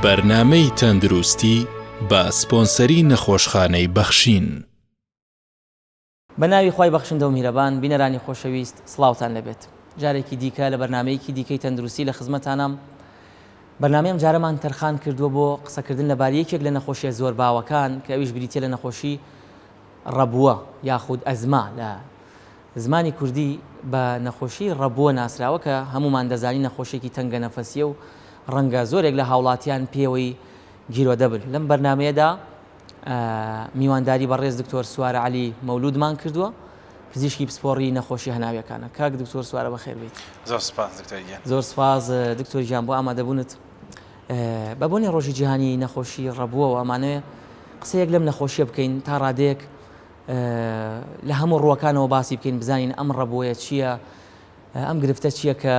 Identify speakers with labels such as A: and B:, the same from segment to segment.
A: بەرنامەی تەندروستی بە سپۆنسەری نەخۆشخانەی بەخشین.
B: بە ناوی خی بەخشندە و میهرەبان بینەرانی خۆشەویست، سڵاوتان لەبێت. جارێکی دیکە لە بەرنمەیەکی دیکەی تەندروستی لە خزمەتانم. بەرنمەیەم جارەمان تەرخان کردووە بۆ قسەکردن لەبارەی یەکێک لە نەخۆشیە زۆر باوەکان کە ئەویش بریتە لە نەخۆشی ڕەبووە یاخود ئەزما. لە زمانی کوردی بە نەخۆشی ڕەبووە ناسراوە کە هەمومان دەزانی نەخۆشیێکی تەنگە نەفەسیە و ڕەنگە زۆرێک لە هاوڵاتیان پێوەی گیرۆ دەبن. لەم بەرنمەیەدا میوانداری بەڕێز دکتۆر سوارە عەلی مەولودمان کردووە، پزیشکی پسپۆڕی نەخۆشی هەناویەکانە. کاک دکتۆر سوارە بەخێر بێت.
C: زۆر سپاس دکتۆر گیان.
B: زۆر سپاس دکتۆر گیان بۆ ئامادەبوونت بە بۆنی ڕۆژی جیهانی نەخۆشی ڕەبووە و ئەمانەیە قسەیەک لەم نەخۆشیە بکەین تا ڕادەیەک لە هەموو ڕووەکانەوە باسی بکەین، بزانین ئەم ڕەبوویە چییە، ئەم گرفتە چییە کە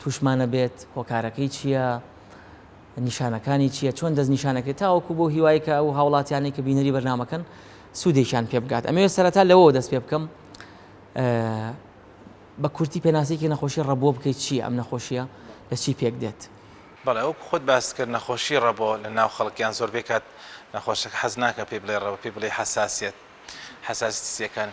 B: تووشمانە بێت، هۆکارەکەی چییە، نیشانەکانی چییە، چۆن دەست نیشانەکەی تاوەکو بۆ هیوای کە ئەو هاوڵاتیانەی کە بینەری بەرنامەکەن سوودێکیان پێ بگات. ئەمەوێت سەرەتا لەوە دەست پێ بکەم بە کورتی پێناسەیەکی نەخۆشی ڕەبووە بکەیت چی ئەم نەخۆشیە لە چی پێک دێت؟
C: بەڵێ ئەو خۆت باس کرد نەخۆشی ڕەبووە لە ناو خەڵکیان زۆر بێکات نەخۆشەکە حەز ناکە پێ بڵێ ڕەبوو، پێ بڵێ حەساسیەکان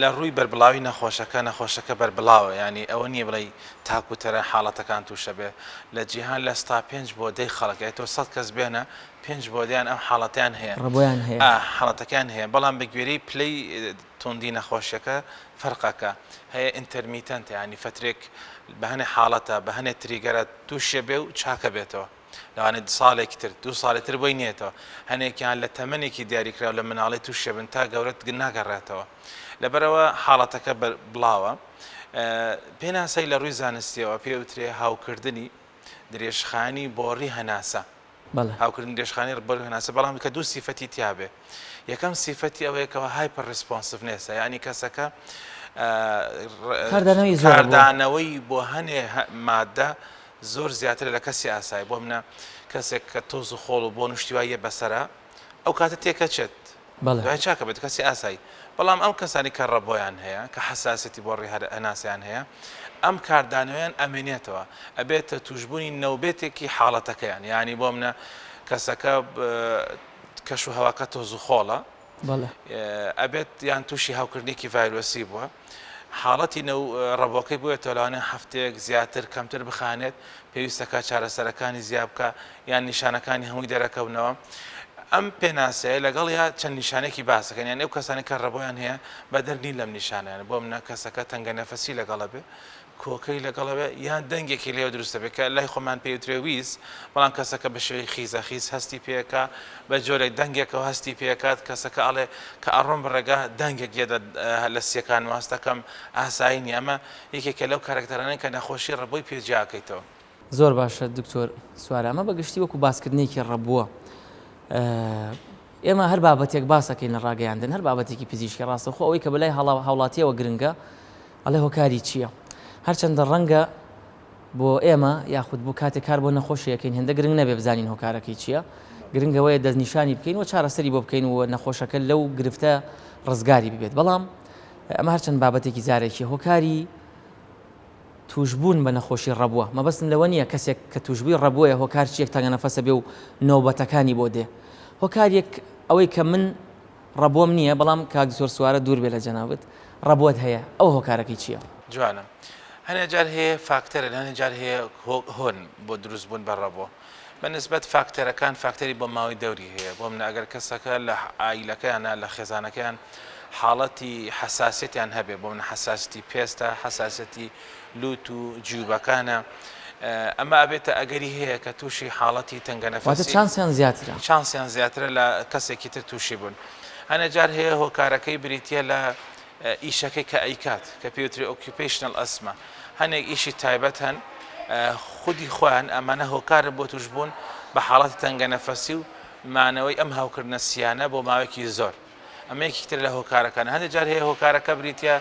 C: لە ڕووی بەربڵاوی نەخۆشەکە بەربڵاوە، ینی ئەوە نییە بڵێ تاکوتەرە حاڵەتەکان تووشە بێ. لە جیهان لە ستا 5 بۆ 10 خەڵک تۆ 100 کەس بێنە 5 بۆ 10 ئەم حاڵەتیان هەیە،
B: ڕەبوویان هەیە،
C: حاڵەتەکان هەیە. بەڵام بە گوێرەی پلەی توندی نەخۆشیەکە فەرقەکە هەیە، ئینتەرمیتەنتە، ینی فترێک بە هەنێ حاڵەتە بە هەنێ تریگەرە تووشێ بێ و چاکە بێتەوە، لەوانێت ساڵێکی تر 2 ساڵی تر بۆی نێتەوە. هەنێکیان لە تەمەنێکی دیاریکراوە لە مناڵی تووشێ بن تا گەورەت ناگەڕێتەوە. لەبەرەوە حاڵەتەکە بڵاوە. پێناسەی لە ڕووی زانستیەوە پێوترێ هاوکردنی درێژخانی بۆ ڕی هەناسە، هاوکردن درێژخانی بۆ ڕی هەناسە، بەڵام کە دوو سیفەتی تیابێ. یەکەم سیفەتی ئەوەیەکەوە هایپەر ریسپۆنسڤنێسە، ینی کەسەکە کاردانەوەی بۆ هەنێ مادە زۆر زیاتر لە کەسی ئاسایی. بۆ منە کەسێک کە تۆز و خۆڵ و بۆ نوشتیواییە بەسەرە ئەو کاتە تێکەچێت دوای چاکە بێت کەسی ئاسایی. بەڵام ئەم کەسانی کە ڕەبۆیان هەیە کە حەساسەتی بۆ ڕێی هەناسیان هەیە، ئەم کاردانەوەیان ئەمێنێتەوە، ئەبێتە توشبوونی نەوبێتێکی حاڵەتەکەیان. ینی بۆ منە کەسەکە کەش و هەواکە تۆز و خۆڵە، ئەبێت یان تووشی هاوکردنێکی ڤایرۆسی بووە، حاڵەتی ڕەبۆکەی بووێتەوە لەوانێ هەفتەیەک زیاتر کەمتر بخانێت، پێویستەکە چارەسەرەکانی زیاد بکە یان نیشانەکانی هەمووی دەرەکەونەوە. ئەم پێناسەیە لەگەڵ یا چەند نیشانێکی باسەکەن، یان ئەو کەسانی کە ڕەبۆیان هەیە بەدەرنی لەم نیشانیان. بۆ منە کەسەکە تەنگە نەفەسی لەگەڵە بێ، کۆکەی لەگەڵە بێ، یان دەنگێکی لێو دروستە بێت کە لای خۆمان پێوترێ ویز، بەڵام کەسەکە بە شێوەی خیزەخیز هەستی پێەکە، بە جۆرێک دەنگێکەوە هەستی پێکات، کەسەکە ئەڵێ کە ئەڕۆم بڕێگا دەنگێک یەدە لە سیەکان وەستەکەم ئاسایی نیە. ئەمە یەکێکە لەو کارکتەرانەی کە نەخۆشی ڕەبووی پێجیاکەیتەوە.
B: زۆر باشە دکتۆر سوارە، ئەمە بەگشتی وەکو باسکردنێکی ڕەبووە. ئێمە هەر بابەتێک باسەکەین لە ڕاگەیاندن، هەر بابەتێکی پزیشکی ڕاستەخۆ ئەوەی کە بەلای هاوڵاتیەوە گرنگە ئەڵێ هۆکاری چییە. هەرچەندە ڕەنگە بۆ ئێمە یاخود بۆ کاتێک کار بۆ نەخۆشیەکەین هێندە گرنگ نەبێ بزانین هۆکارەکەی چییە، گرنگەوەیە دەستنیشانی بکەین و چارەسەری بۆ بکەین و نەخۆشەکە لەو گرفتە ڕزگاری ببێت. بەڵام ئەمە هەرچەند بابەتێکی جارێکی هۆکاری توشبوون بە نەخۆشی ڕەبووە. مەبەستم لەوە نییە کەسێک کە توشبووی ڕەبوویە هۆکار چیەک تەنگە نەفەسە بێ و نۆبەتەکانی بۆ دێ. هۆکارێک ئەوەی کە من ڕەبووم نییە، بەڵام کاک زۆر سوارە دوور بێ لە جەنابەت ڕەبووت هەیە، ئەو هۆکارەکەی چییە؟
C: جوانە، هەنێ جار هەیە فاکتەرە، هەنێ جار هەیە هۆن بۆ دروستبوون بە ڕەبووە. بەنسبەت فاکتەرەکان فاکتەری بۆ ماوەی دەوری هەیە. بۆ منە ئەگەر کەسەکە لە ئایلەکەیانە لە خێزانەکەیان حاڵەتی حەساسیەتیان هەبێ، بۆ منە حەساسیەتی پێستە، حەساسیەتی لوت و جیوبەکانە، ئەمە ئەبێتە ئەگەری هەیە کە تووشی حاڵەتی تەنگە نەفەسی چانسیان زیاترە لە کەسێکی تر تووشی بوون. هەنێ جار هەیە هۆکارەکەی بریتە لە ئیشەکەی کە ئەیکات کە پێوتری ئۆکیپیشنەل ئەسمە. هەنێک ئیشی تایبەت هەن خودی خۆیان ئەمانە هۆکارە بۆ توشبوون بە حاڵەتی تەنگە نەفەسی و مانەوەی ئەم هاوکردنە سیانە بۆ ماوەیەکی زۆر. ئەمە یەکێکی تر لە هۆکارەکان. هەندێک جار هەیە هۆکارەکە بریتە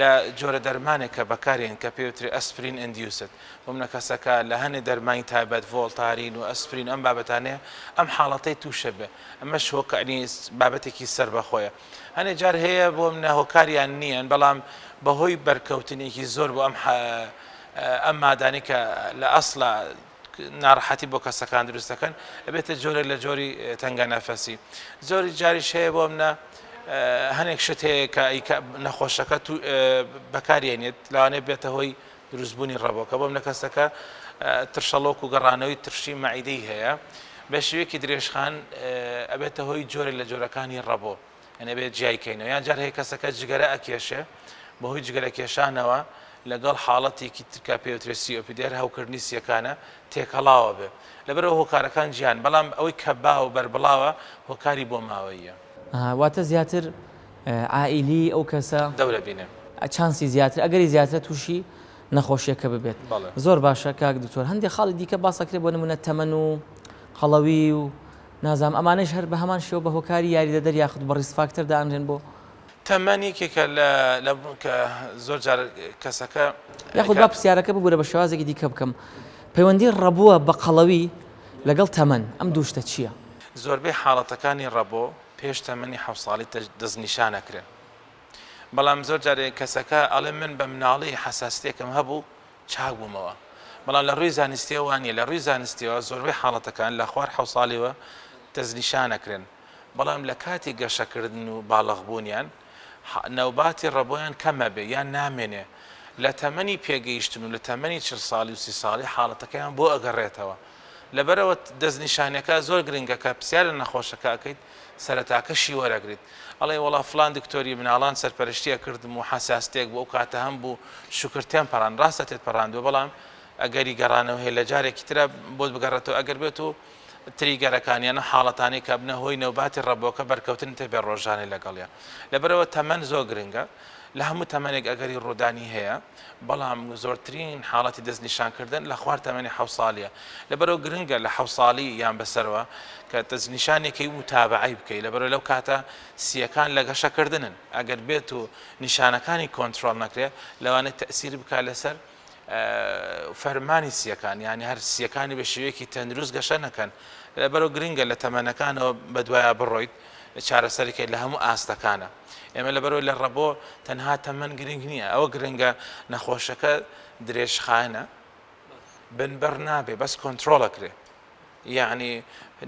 C: لە جۆرە دەرمانێک کە بەکارێن کە پێوتری ئەسپرین ئەندیوست. بۆ منە کەسەکە لە هەنێ دەرمانی تایبەت ڤۆڵتارین و ئەسپرین ئەم بابەتانەیە ئەم حاڵەتەی تووشە بێ. ئەمەش هۆکاری بابەتێکی سەر بەخۆیە. هەنێک جار هەیە بۆ منە هۆکاریان نییەن، بەڵام بەهۆی بەرکەوتنێکی زۆر بۆ ئەم مادانی کە لە ئەسڵە ناڕەحەتی بۆ کەسەکان دروست دەکەن ئەبێتە جۆرێک لە جۆری تەنگە نەفەسی زۆری جاریش هەیە بۆ منە هەنێک شت هەیە کە نەخۆشەکە بەکارێنێت لەوانێ بێتە هۆی دروستبوونی ڕەبۆ کە بۆم لە کەسەکە ترشەڵۆک و گەڕانەوەی ترشی مەعیدەی هەیە بە شێوەیەکی درێژخان ئەبێتە هۆی جۆرێک لە جۆرەکانی ڕەبۆ ئەنە بێت جیایکەینەوە یان جار هەیە کەسەکە جگەرە ئەکێشێ بەهۆی جگەرە کێشانەوە لەگەڵ حاڵەتێکی ترکا پێوترێ COPD هاوکردنی سیەکانە تێکەڵاوە بێ لەبەرەوە هۆکارەکان گیان بەڵام ئەوەی کە با و بەربڵاوە هۆکاری بۆ ماوەیە
B: واتە زیاتر عائیلی ئەو کەسە
C: دەورە بینێ
B: چانسی زیاتر ئەگەری زیاتر تووشی نەخۆشیەکە ببێت زۆر باشە کاک دکتۆر هەندێک خاڵی دیکە باسەکرێت بۆ نمونە تەمەن و قەڵەوی و نازام ئەمانەش هەر بە هەمان شێوە بە هۆکاری یاریدەدەر یاخود بە ڕیسفاکتەر دانرێن بۆ
C: تەمەنیێکێکە لە کە زۆر جار کەسەکە
B: یاخود با پرسیارەکە ببوورە بە شێوازێکی دیکە بکەم پەیوەندی ڕەبووە بە قەڵەوی لەگەڵ تەمەن ئەم دووشتە چییە؟
C: زۆربەی حاڵەتەکانی ڕەبۆ پێش تەمەنی 7 ساڵی دەستنیشانەکرێن بەڵام زۆر جارێک کەسەکە ئەڵێ من بە مناڵی حساسیتێکم هەبوو چاک بوومەوە بەڵام لە ڕووی زانستیەوە وانە لە ڕووی زانستیەوە زۆربەی حاڵەتەکان لە خوار 7 ساڵیەوە دەستنیشانەکرێن بەڵام لە کاتی گەشەکردن و باڵغبوونیان نەوباتی ڕەبۆیان کەمە بێ یان نامێنێ لە تەمەنی پێگەیشتن و لە تەمەنی 40 ساڵی و 30 ساڵی حاڵەتەکەیان بۆ ئەگەڕێتەوە لەبەرەوە دەستنیشانەکە زۆر گرنگە کە پرسیار لە نەخۆشەکە ئەکەیت سەرەتاکەشی وەرەگریت ئەڵێ وەڵا فلان دکتۆری مناڵان سەرپەرشتیە کردم و حساسیتێک بۆ ئەو کاتە هەم بوو شوکرتیان پەڕان ڕاستە تێت پەڕاندووە بەڵام ئەگەری گەڕانەوە هەیە لە جارێکی ترە بۆت بگەڕێتەوە ئەگەر بێت و تریگەرەکانیانە حاڵەتانی کە بنە هۆی نەوباتی ڕەبۆکە بەرکەوتن تێبێ ڕۆژانەی لەگەڵیە لەبەرەوە تەمەن زۆر گرنگە لە هەموو تەمەنێک ئەگەری ڕوودانی هەیە بەڵام زۆرترین حاڵەتی دەستنیشانکردن لە خوار تەمەنی 7 ساڵیە لەبەرەوە گرنگە لە 7 ساڵی یان بەسەرەوە کە دەستنیشانێکی متابعی بکەیت لەبەرەوە لەو کاتە سیەکان لە گەشەکردنن ئەگەر بێت و نیشانەکانی کۆنتترۆل نەکرێت لەوانێت تەسیر بکات لەسەر فەرمانی سیەکان یانی هەر سیەکانی بە شێوەیەکی تەندروست گەشە نەکەن لەبەرەوە گرنگە لە تەمەنەکانەوە بەدوایە بڕۆیت چارەسەرێکی لە هەموو ئاستەکانە ئێمە لەبەرەوەی لە ڕەبۆ تەنها تەمەن گرنگ نییە ئەوە گرنگە نەخۆشەکە درێژخانە بنبەر نابێ بەس کۆنتترۆلەکرێ یعنی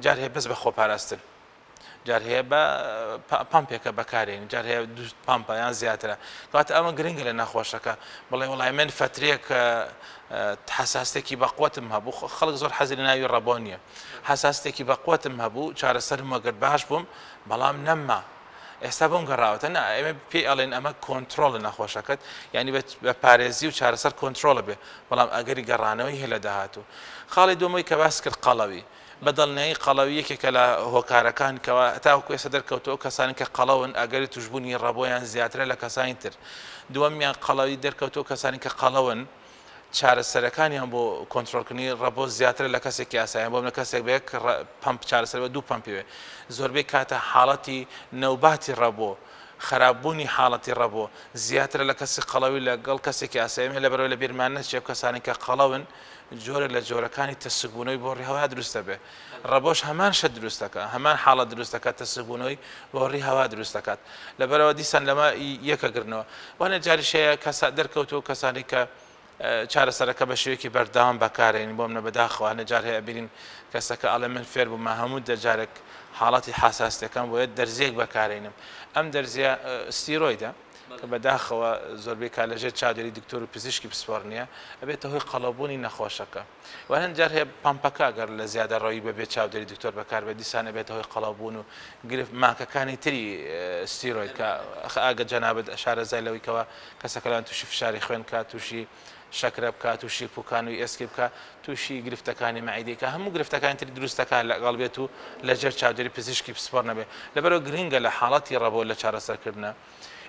C: جار هەیە بەس بە خۆپاراستن جار هەیە بە پامپێکە بەکارێن جار هەیە پامپیان زیاترە کاتە ئەمە گرنگە لە نەخۆشەکە بڵێ وڵای من فترێک حساسێکی بەقوتم هەبوو خەڵک زۆر حەزری ناوی ڕەبۆ نییە حساسێکی بەقوتم هەبوو چارەسەرم وەگەر باش بووم بەڵام نەمما ئێستا بۆم گەڕاوەتە نا ئێمە پێی ئەڵێن ئەمە کۆنتترۆلە نەخۆشەکەت ینی بە پارێزی و چارەسەر کۆنتترۆلە بێ بەڵام ئەگەری گەڕانەوەی هێ لە داهاتوو خاڵی دومەی کە باس کرد قەڵەوی بەدڵنەی قەڵەوی یەکێکە لە هۆکارەکان کەەوە تاوەکو ێستا دەرکەوتەوە کەسانی کە قەڵەون ئەگەری توشببوونی ڕەبۆیان زیاترە لە کەسانی تر دووەمیان قەڵەوی دەرکەوتەوە کەسانی کە قەڵەون چارەسەرەکانیان بۆ کۆنتترۆلکردنی ڕەبۆ زیاتر لە کەسێکی ئاساییان بۆ منە کەسێک بەیەک پمپ چارەسەر بە دوو پمپیوێ زۆربەی کاتە حاڵەتی نەوباتی ڕەبۆ خراپبوونی حاڵەتی ڕەبۆ زیاتر لە کەسی قەڵەوی لەگەڵ کەسێکی ئاسایی لە بەرەوەی لە بیرمان نەچێ کەسانی کە قەڵەون جۆرە لە جۆرەکانی تەسبوونەوەی بۆ ڕێهەوا دروست دەبێ ڕەبۆش هەمان شت دروست دەکات هەمان حاڵەت دروست دەکات تەسبوونەوەی بۆ ڕێهەوا دروست دەکات لەبەرەوە دیسان لەمە یەکەگرنەوە وانە جاریش هەیە کەسا دەرکەوتەوە کەسانی کە چارەسەرەکە بە شێوەیەکی بەردەوام بەکارێنی بۆ منە بەداخەوە جار هەیە بینین کەسەکە ئەڵێ من فێر بوومە هەموو دەجارێک حاڵەتی حساسیتەکان بۆیە دەرزێک بەکارێنم ئەم دەرزیە ستیرۆیدە کە بەداخەوە زۆربەی کالەژێت چادری دکتۆر و پزیشکی پسپۆر نییە ئەبێتە هۆی قەڵەبوونی نەخۆشەکە و هەند جار هەیە پامپەکە گەر لە زیادە ڕۆیی بەبێ چاودێری دکتۆر بەکار بێت دیسانە بێتە هۆی قەڵەبوون و گرفت ماکەکانی تری ستیرۆید کە ئاگە جەنابەت شارەزای لەوەیکەوە کەسەکەلان تووشی فشاری خوێن کات تووشی شەکرە بکات تووشی پوکان و ئێسکی بکە تووشی گرفتەکانی مەعیدەکە هەموو گرفتەکانی تری دروستەکان لەگەڵ بێت و لەجێر چاودێری پزیشکی پسپۆر نەبێ لەبەرەوە گرنگە لە حاڵەتی ڕەبۆ لە چارەسەرکردنە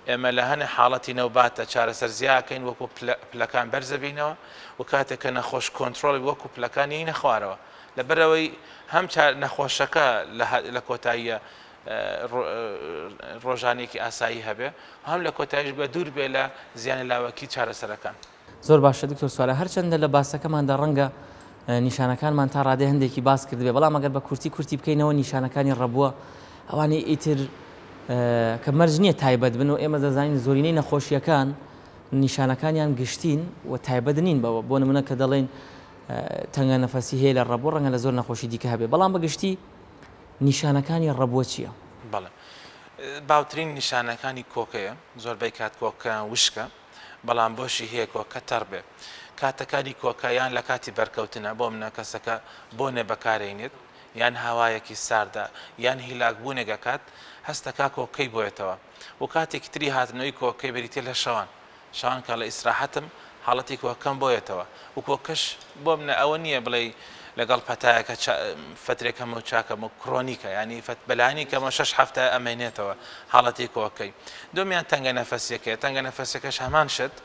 C: ئێمە لە هەنێ حاڵەتی نەوباتە چارەسەر زیاکەین وەکو پلەکان بەرزەبینەوە و کاتێک کە نەخۆش کۆنتترۆڵی وەکو پلەکانی نەخوارەوە لەبەرەوەی هەم نەخۆشەکە لە کۆتاییە ڕۆژانێکی ئاسایی هەبێ هەم لە کۆتاییش بە دوور بێ لە زیانی لاوەکی چارەسەرەکان
B: زۆر باشە دکتۆر سوالە هەرچەندە لە باسەکەماندا ڕەنگە نیشانەکانمان تا ڕادێ هەندێکی باس کردبێ بەڵام ئەگەر بە کورتی بکەینەوە نیشانەکانی ڕەبووە ئەوانەی ئیتر کە مەرج نییە تایبەت بن و ئێمە دەزانین زۆرینەی نەخۆشیەکان نیشانەکانیان گشتین و تایبەت نین بۆ نمونە کە دەڵێن تەنگە نەفەسی هەیە لە ڕەبۆ ڕەنگە لە زۆر نەخۆشی دیکە هەبێ بەڵام بەگشتی نیشانەکانی ڕەبۆ چییە؟
C: بەڵێ باوترین نیشانەکانی کۆکەیە زۆربەی کات کۆکە وشکە بەڵام بۆشی هەیە کۆکە تەڕ بێ کاتەکانی کۆکەیان لە کاتی بەرکەوتنە بۆ منە کەسەکە بۆنێ بەکارێنێت یان هاوایەکی ساردا یان هیلاکبوونێگە کات هەستەکە کۆکەی بۆیێتەوە و کاتێکی تری هاتنەوەی کۆکەی بریتێ لە شەوان کە لە ئیسراحەتم حاڵەتی کۆکەم بۆیێتەوە و کۆکەش بۆ منە ئەوە نییە بڵێ لەگەڵ پەتایەکە فترێکەمە و چاکەم و کرۆنیکە ینی بەلانی کەمە 6 هەفتە ئەمێنێتەوە حاڵەتی کۆکەی دومیان تەنگە نەفەسیەکەی تەنگە نەفەسەکەش هەمان شت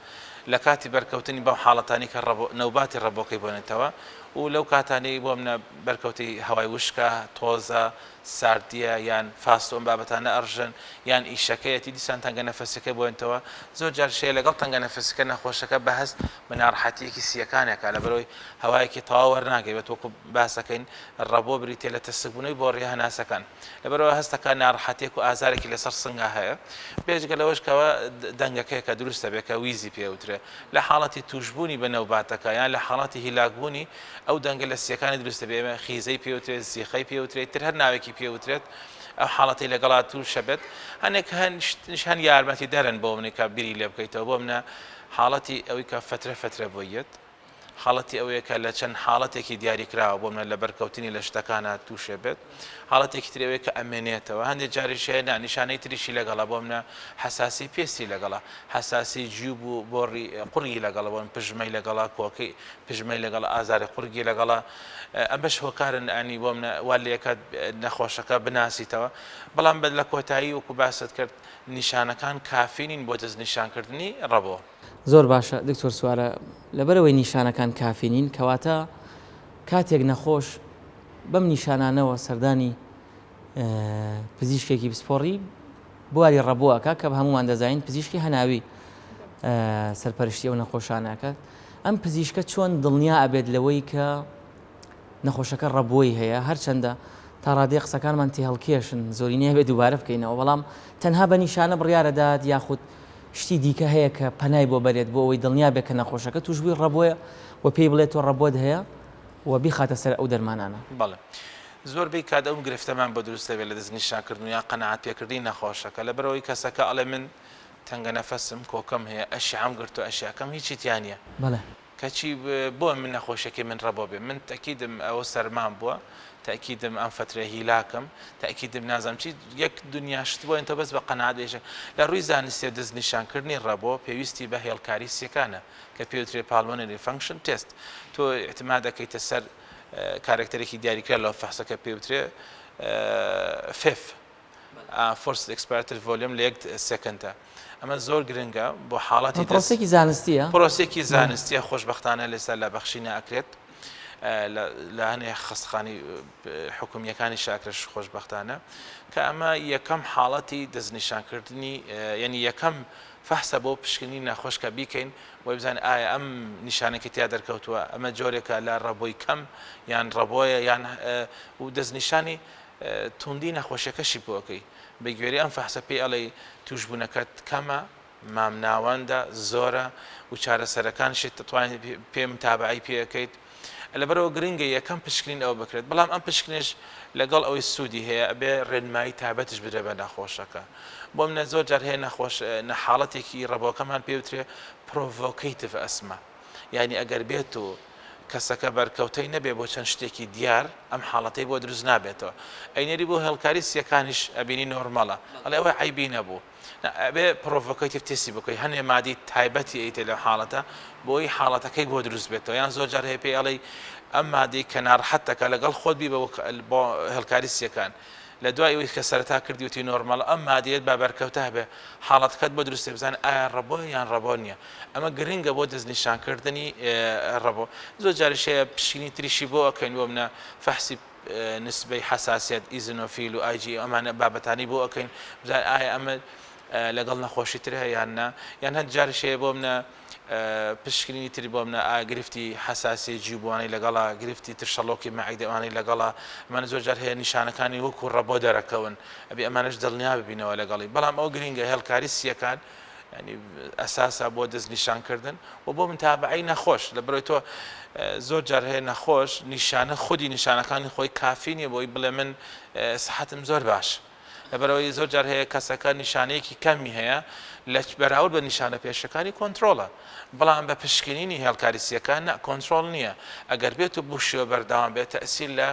C: لە کاتی بەرکەوتنی بەو حاڵەتانی کە نەوباتی ڕەبۆکەی بۆنێتەوە و لەو کاتانەی بۆ منە بەرکەوتی هەوای وشکە تۆزە ساردیە یان فاستۆن بابەتانە ئەڕژن یان ئیشەکەیەتی دیسان تەنگە نەفەسەکەی بۆنێتەوە زۆر جار شەیە لەگەڵ تەنگە نەفەسەکە نەخۆشەکە بەهەست بە ناڕەحەتیەکی سیەکانێکە لە بەرەوەی هەوایەکی تەواو وەرناگەی بە تۆکو باسەکەین ڕەبۆ بریتێ لە تەسکبوونەوەی بۆ ڕێ هەناسەکان لەبەرەوە هەستەکە ناڕەحەتێک و ئازارێکی لەسەر سنگا هەیە بێجگە لەوەشکەوە دەنگەکەی کە دروستە بێکە ویزی پێوترێ لە حاڵەتی توشبوونی بە نەوباتەکە یان لە حاڵەتی هیلاکبوونی ئەو دەنگە لە سیەکانی دروستە بێمە خیزەی پێوترێت زیخەی پێوترێت تر هەر ناوێکی پێوترێت ئەو حاڵەتی لەگەڵا تووشە بێت هەنێک هەن یارمەتی دەرن بۆ منێکە بیری لێ بکەیتەوە بۆ منە حاڵەتی ئەوەی کە فترە بۆیەت حاڵەتی ئەوەیە کە لە چەند حاڵەتێکی دیاریکراوە بۆ منە لە بەرکەوتنی لە شتەکانە تووشێ بێت حاڵەتێکی ترەوەی کە ئەمێنێتەوە هەندێک جاریشەیە نیشانەی تریشی لەگەڵا بۆ منە حساسی پێستی لەگەڵا حساسی جیوب و بۆڕی قوڕی لەگەڵا بۆن پژمەی لەگەڵا کۆکەی پژمەی لەگەڵا ئازاری قورگی لەگەڵا ئەم بەش هۆکارن ئەنی بۆ منە وا لێکە نەخۆشەکە بناسیتەوە بەڵام بەد لە کۆتایی وەکو باست کرد نیشانەکان کافینین بۆ دەست نیشانکردنی ڕەبۆ
B: زۆر باشە دکتۆر سوارە لەبەرەوەی نیشانەکان کافینین کەواتە کاتێک نەخۆش بەم نیشانانەوە سەردانی پزیشکێکی پسپۆڕی بواری ڕەبۆەکە کە بە هەمومان دەزانین پزیشکی هەناوی سەرپەرشتی ئەو نەخۆشانەکەت ئەم پزیشکە چۆن دڵنیا ئەبێت لەوەی کە نەخۆشەکە ڕەبۆی هەیە هەرچەندە تا ڕادێ قسەکانمان تێ هەڵکێشن زۆرینەیە بێت دووبارە بکەینەوە بەڵام تەنها بە نیشانە بڕیارەدات یاخود شتی دیکە هەیە کە پەنای بۆ بەرێت بۆ ئەوەی دڵنیا بێت کە نەخۆشەکە توشبووی ڕەبۆیە و پێی بڵێت تۆ ڕەبۆت هەیە و بیخاتە سەر ئەو دەرمانانە
C: بەڵێ زۆربەی کات ئەوم گرفتەمان بۆ دروستە بێت لە دەست نیشانکردن یا قەنەعات پێکردنی نەخۆشەکە لە بەرەوەی کەسەکە ئەڵێ من تەنگە نەفەسم کۆکەم هەیە ئەشیعەم گرت و ئەشیاکەم هیچی تیان نییە
B: بەڵێ
C: کەچی بۆ من نەخۆشەکەی من ڕەبۆ بێ من تەکیدم ئەوە سەرمان بووە تأكيدم أم فترة هيلاكم تأكيدم نازم شيء يك دنيا شتوى أنت بس بقناعة إيش لا رويزان استيدز نشان كرني الربو بيوستي به الكاريسيا كان كبيوتري بالمونري فانكشن تيست تو اعتماد كي تسر كاركتريكي دياري كلا فحص كبيوتري فيف فورس اكسبيرتيف فوليوم ليك سكنتا اما زور گرنگا بو حالاتي
B: بروسيكي زانستيه
C: بروسيكي زانستيه خوشبختانه لسه لا بخشينا اكريت لا هني خصخاني حكوميەکانی شاکرش خۆشبەختانە کە ئەمە یەکەم حاڵەتی دەستنیشان کردنی یعنی یەکەم فەحسە بۆ پشکنی نەخۆش کە بیکەین وای بزانین ئایا ئەم نیشانێکی تیا دەرکەوتووە ئەمە جۆرێکە لە ڕەبۆی کەم یان ڕەبۆیە یان و دەستنیشانی توندی نەخۆشیەکەشی بۆکەی بەگوێری ئەم فەحسە پێی ئەڵێ توشبوونەکەت کەمە مام ناوەندە زۆرە و چارەسەرەکانشی دەتوانێت پێم تابعی پێەکەیت لەبەرەوە گرنگە یەکەم پشکنین ئەوە بکرێت بەڵام ئەم پشکنێش لەگەڵ ئەوەی سوودی هەیە ئەبێ ڕێنمایی تایبەتش بدرێ بە نەخۆشەکە بۆ منە زۆر جار هەیە نەخۆش حاڵەتێکی ڕەبۆکەمان پێوترێ پرۆڤۆکەیتیڤ ئەسمە یعنی ئەگەر بێت و کەسەکە بەرکەوتەی نەبێ بۆ چەند شتێکی دیار ئەم حاڵەتەی بۆ دروست نابێتەوە ئەینەری بۆ هێڵکاری سیەکانیش ئەبینی نۆرمەڵە ئەڵێ ئەوە عیبی نەبوو ئەبێ پرۆڤۆکەیتیڤ تێستی بکەی هەنێ مادی تایبەتی ئەیتێ لە حاڵەتە بۆی حاڵەتەکەی بۆ دروست بێتەوە یان زۆر جار هەیە پێی ئەڵێ ئەم مادەی کە ناڕەحەتەکە لەگەڵ خۆت بی بۆ هێڵکاری سیەکان لە دوای ئەوەی کە سەرەتا کردی وتی نۆرمەڵە ئەم مادیەت با بەرکەوتە هەبێ حاڵەتەکەت بۆ دروستێ بزانین ئایا ڕەبۆ یان ڕەبۆ نییە ئەمە گرنگە بۆ دەستنیشانکردنی ڕەبۆ زۆر جاریش هەیە پشکنی تریشی بۆ ئەکەین بۆ منە فەحسی نسبەی حساسیت ئیزنۆفیل و ئایجی ئەمانە بابەتانی بۆ ئەکەین بزانین ئایا ئەمە لەگەڵ نەخۆشی تر هەیە یان نا یان هەند جاریش هەیە بۆ منە پشکنی تری بۆ منە گرفتی حساسی جیبوانەی لەگەڵا گرفتی ترشەڵۆکی مەعیدەوانەی لەگەڵا ئەمانە زۆر جار هەیە نیشانەکانی وەکو ڕەبۆ دەرەکەون ئەبێ ئەمانەش دڵنیا ببینەوە لەگەڵی بەڵام ئەو گرنگە هێڵکاری سیەکان ینی ئەساسە بۆ دەستنیشانکردن و بۆ متابعەی نەخۆش لە بەرەوەی تۆ زۆر جار هەیە نەخۆش نیشانە خودی نیشانەکانی خۆی کافی نییە بۆی بڵێ من سەحەتم زۆر باش لەبەرەوەی زۆر جار هەیە کەسەکە نیشانەیەکی کەمی هەیە لە بەراورد بە نیشانە پێشەکانی کۆنتترۆلە بەڵام بە پشکنینی هێڵکاری سیەکان کۆنتترۆل نییە ئەگەر بێت و بوشیوە بەرداوام بێت تەئسیر لە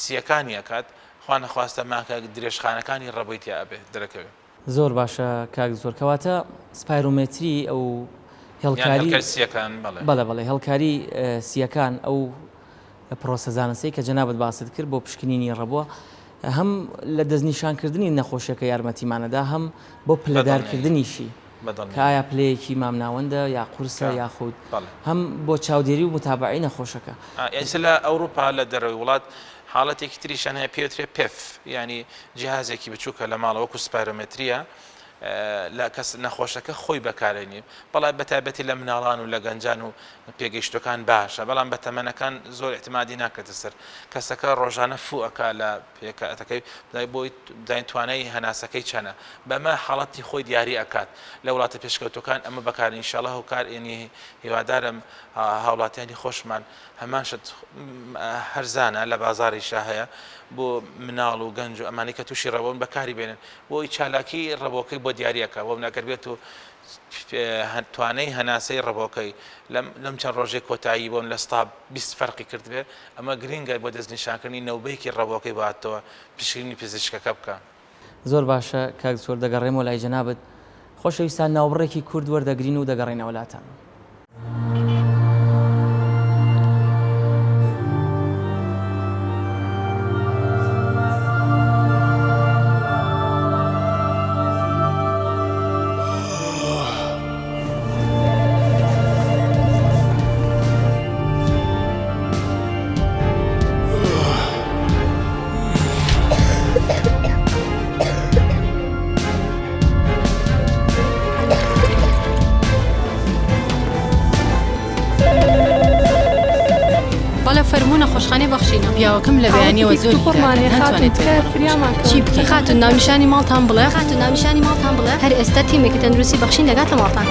C: سیەکانی ئەکات خوا نەخواستە ماکە درێژخانەکانی ڕەبووی تیا ئەبێت دەرەکەوێت.
B: زۆر باشە کاک زۆر کەواتە سپایرۆمێتری ئەو هێڵکاری
C: سیەکان
B: بەڵێ هێڵکاری سیەکان ئەو پرۆسەزانەسەی کە جەنابەت باست کرد بۆ پشکنینی ڕەبووە هەم لە دەستنیشانکردنی نەخۆشیەکە یارمەتیمانەدا هەم بۆ پلەدارکردنیشی کە ئایا پلەیەکی مامناوەندە یا قورسە یاخود هەم بۆ چاودێری و متابعی نەخۆشەکە
C: لە ئەوروپا لە دەرەوەی وڵات حاڵەتێکی تریشان هەیە پێوترێ پێف ینی جیهازێکی بچووکە لە ماڵەوەکو سپایرۆمێتریە لە کەس نەخۆشەکە خۆی بەکارێنی بەڵام بەتایبەتی لە مناڵان و لە گەنجان و پێگەیشتەکان باشە بەڵام بە تەمەنەکان زۆر احتیمادی ناکرێتە سەر کەسەکە ڕۆژانە فوئەکە لە پێکەتەکەی بۆی داینتوانەی هەناسەکەی چەنە بەمە حاڵەتی خۆی دیاری ئەکات لە وڵاتە پێشکەوتەکان ئەمە بەکار ئینشاڵڵا و کارێنی هیوادارم هاوڵاتیانی خۆشمان هەمان شت هەرزانە لە بازاڕیشا هەیە بۆ مناڵ و گەنج و ئەمانی کە تووشی ڕەبوون بەکاری بێنن بۆی چالاکی ڕەبۆکەی بۆ دیارریەکە بۆ نەگەر بێت و توانەی هەناسەی ڕەبۆکەی لەم چەند ڕۆژێک کۆتایی بۆن لە ستا 20 فەرقی کرد بێ ئەمە گرنگە بۆ دەستنیشانکردنی نەوبەیەکی ڕەبۆکەی باتەوە پشکنینی پزیشکەکە بکە.
B: زۆر باشە کاک زۆر دەگەڕێمەوە لای جەنابەت خۆشەویستان ناوبڕێکی کورد وەردەگرین و دەگەڕێنە وڵاتان.
D: خۆشخانەی بەخشینە پیاوەکەم لە بەیانیەوە زۆر چی بکە خاتون ناونیشانی ماڵتان بڵێ خاتون ناونیشانی ماڵتان بڵێ هەر ئێستا تیمێکی تەندروستی بەخشین دەگاتە ماڵتان.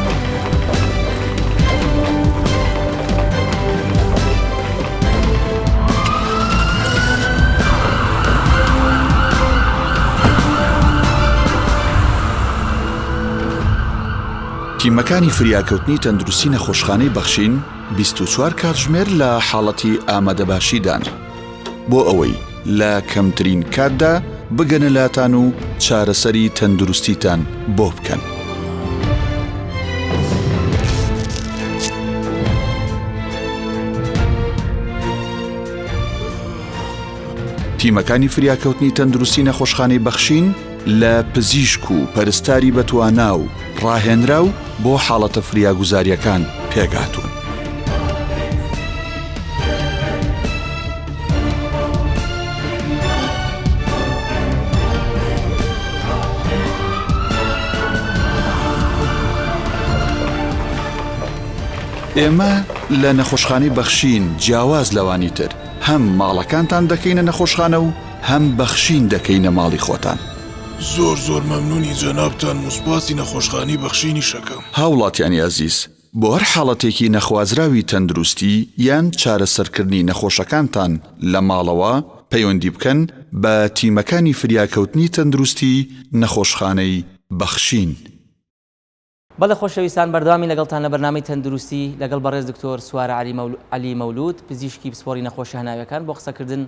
E: تیمەکانی فریاکەوتنی تەندروستی نەخۆشخانەی بەخشین 24 کاتژمێر لە حاڵەتی ئامادەباشیدان بۆ ئەوەی لە کەمترین کاتدا بگەنە لاتان و چارەسەری تەندروستیتان بۆ بکەن. تیمەکانی فریاکەوتنی تەندروستی نەخۆشخانەی بەخشین لە پزیشک و پەرستاری بەتوانا و ڕاهێنرا و بۆ حاڵەتە فریاگوزاریەکان پێگاتوون. ئێمە لە نەخۆشخانەی بەخشین جیاواز لەوانی تر هەم ماڵەکانتان دەکەینە نەخۆشخانە و هەم بەخشین دەکەینە ماڵی خۆتان.
F: زۆر مەمنونی جەنابتان موسپاسی نەخۆشخانەی بەخشینی شەکەم.
E: هاوڵاتیانی ئەزیز بۆ هەر حاڵەتێکی نەخوازراوی تەندروستی یان چارەسەرکردنی نەخۆشەکانتان لە ماڵەوە پەیوەندی بکەن بە تیمەکانی فریاکەوتنی تەندروستی نەخۆشخانەی بەخشین.
B: بەڵێ خۆشەویستان بەردەوامی لەگەڵتان لە بەرنامەی تەندروستی لەگەڵ بەڕێز دکتۆر سوارە عەلی مەولود پزیشکی پسپۆڕی نەخۆشی هەناویەکان بۆ قسەکردن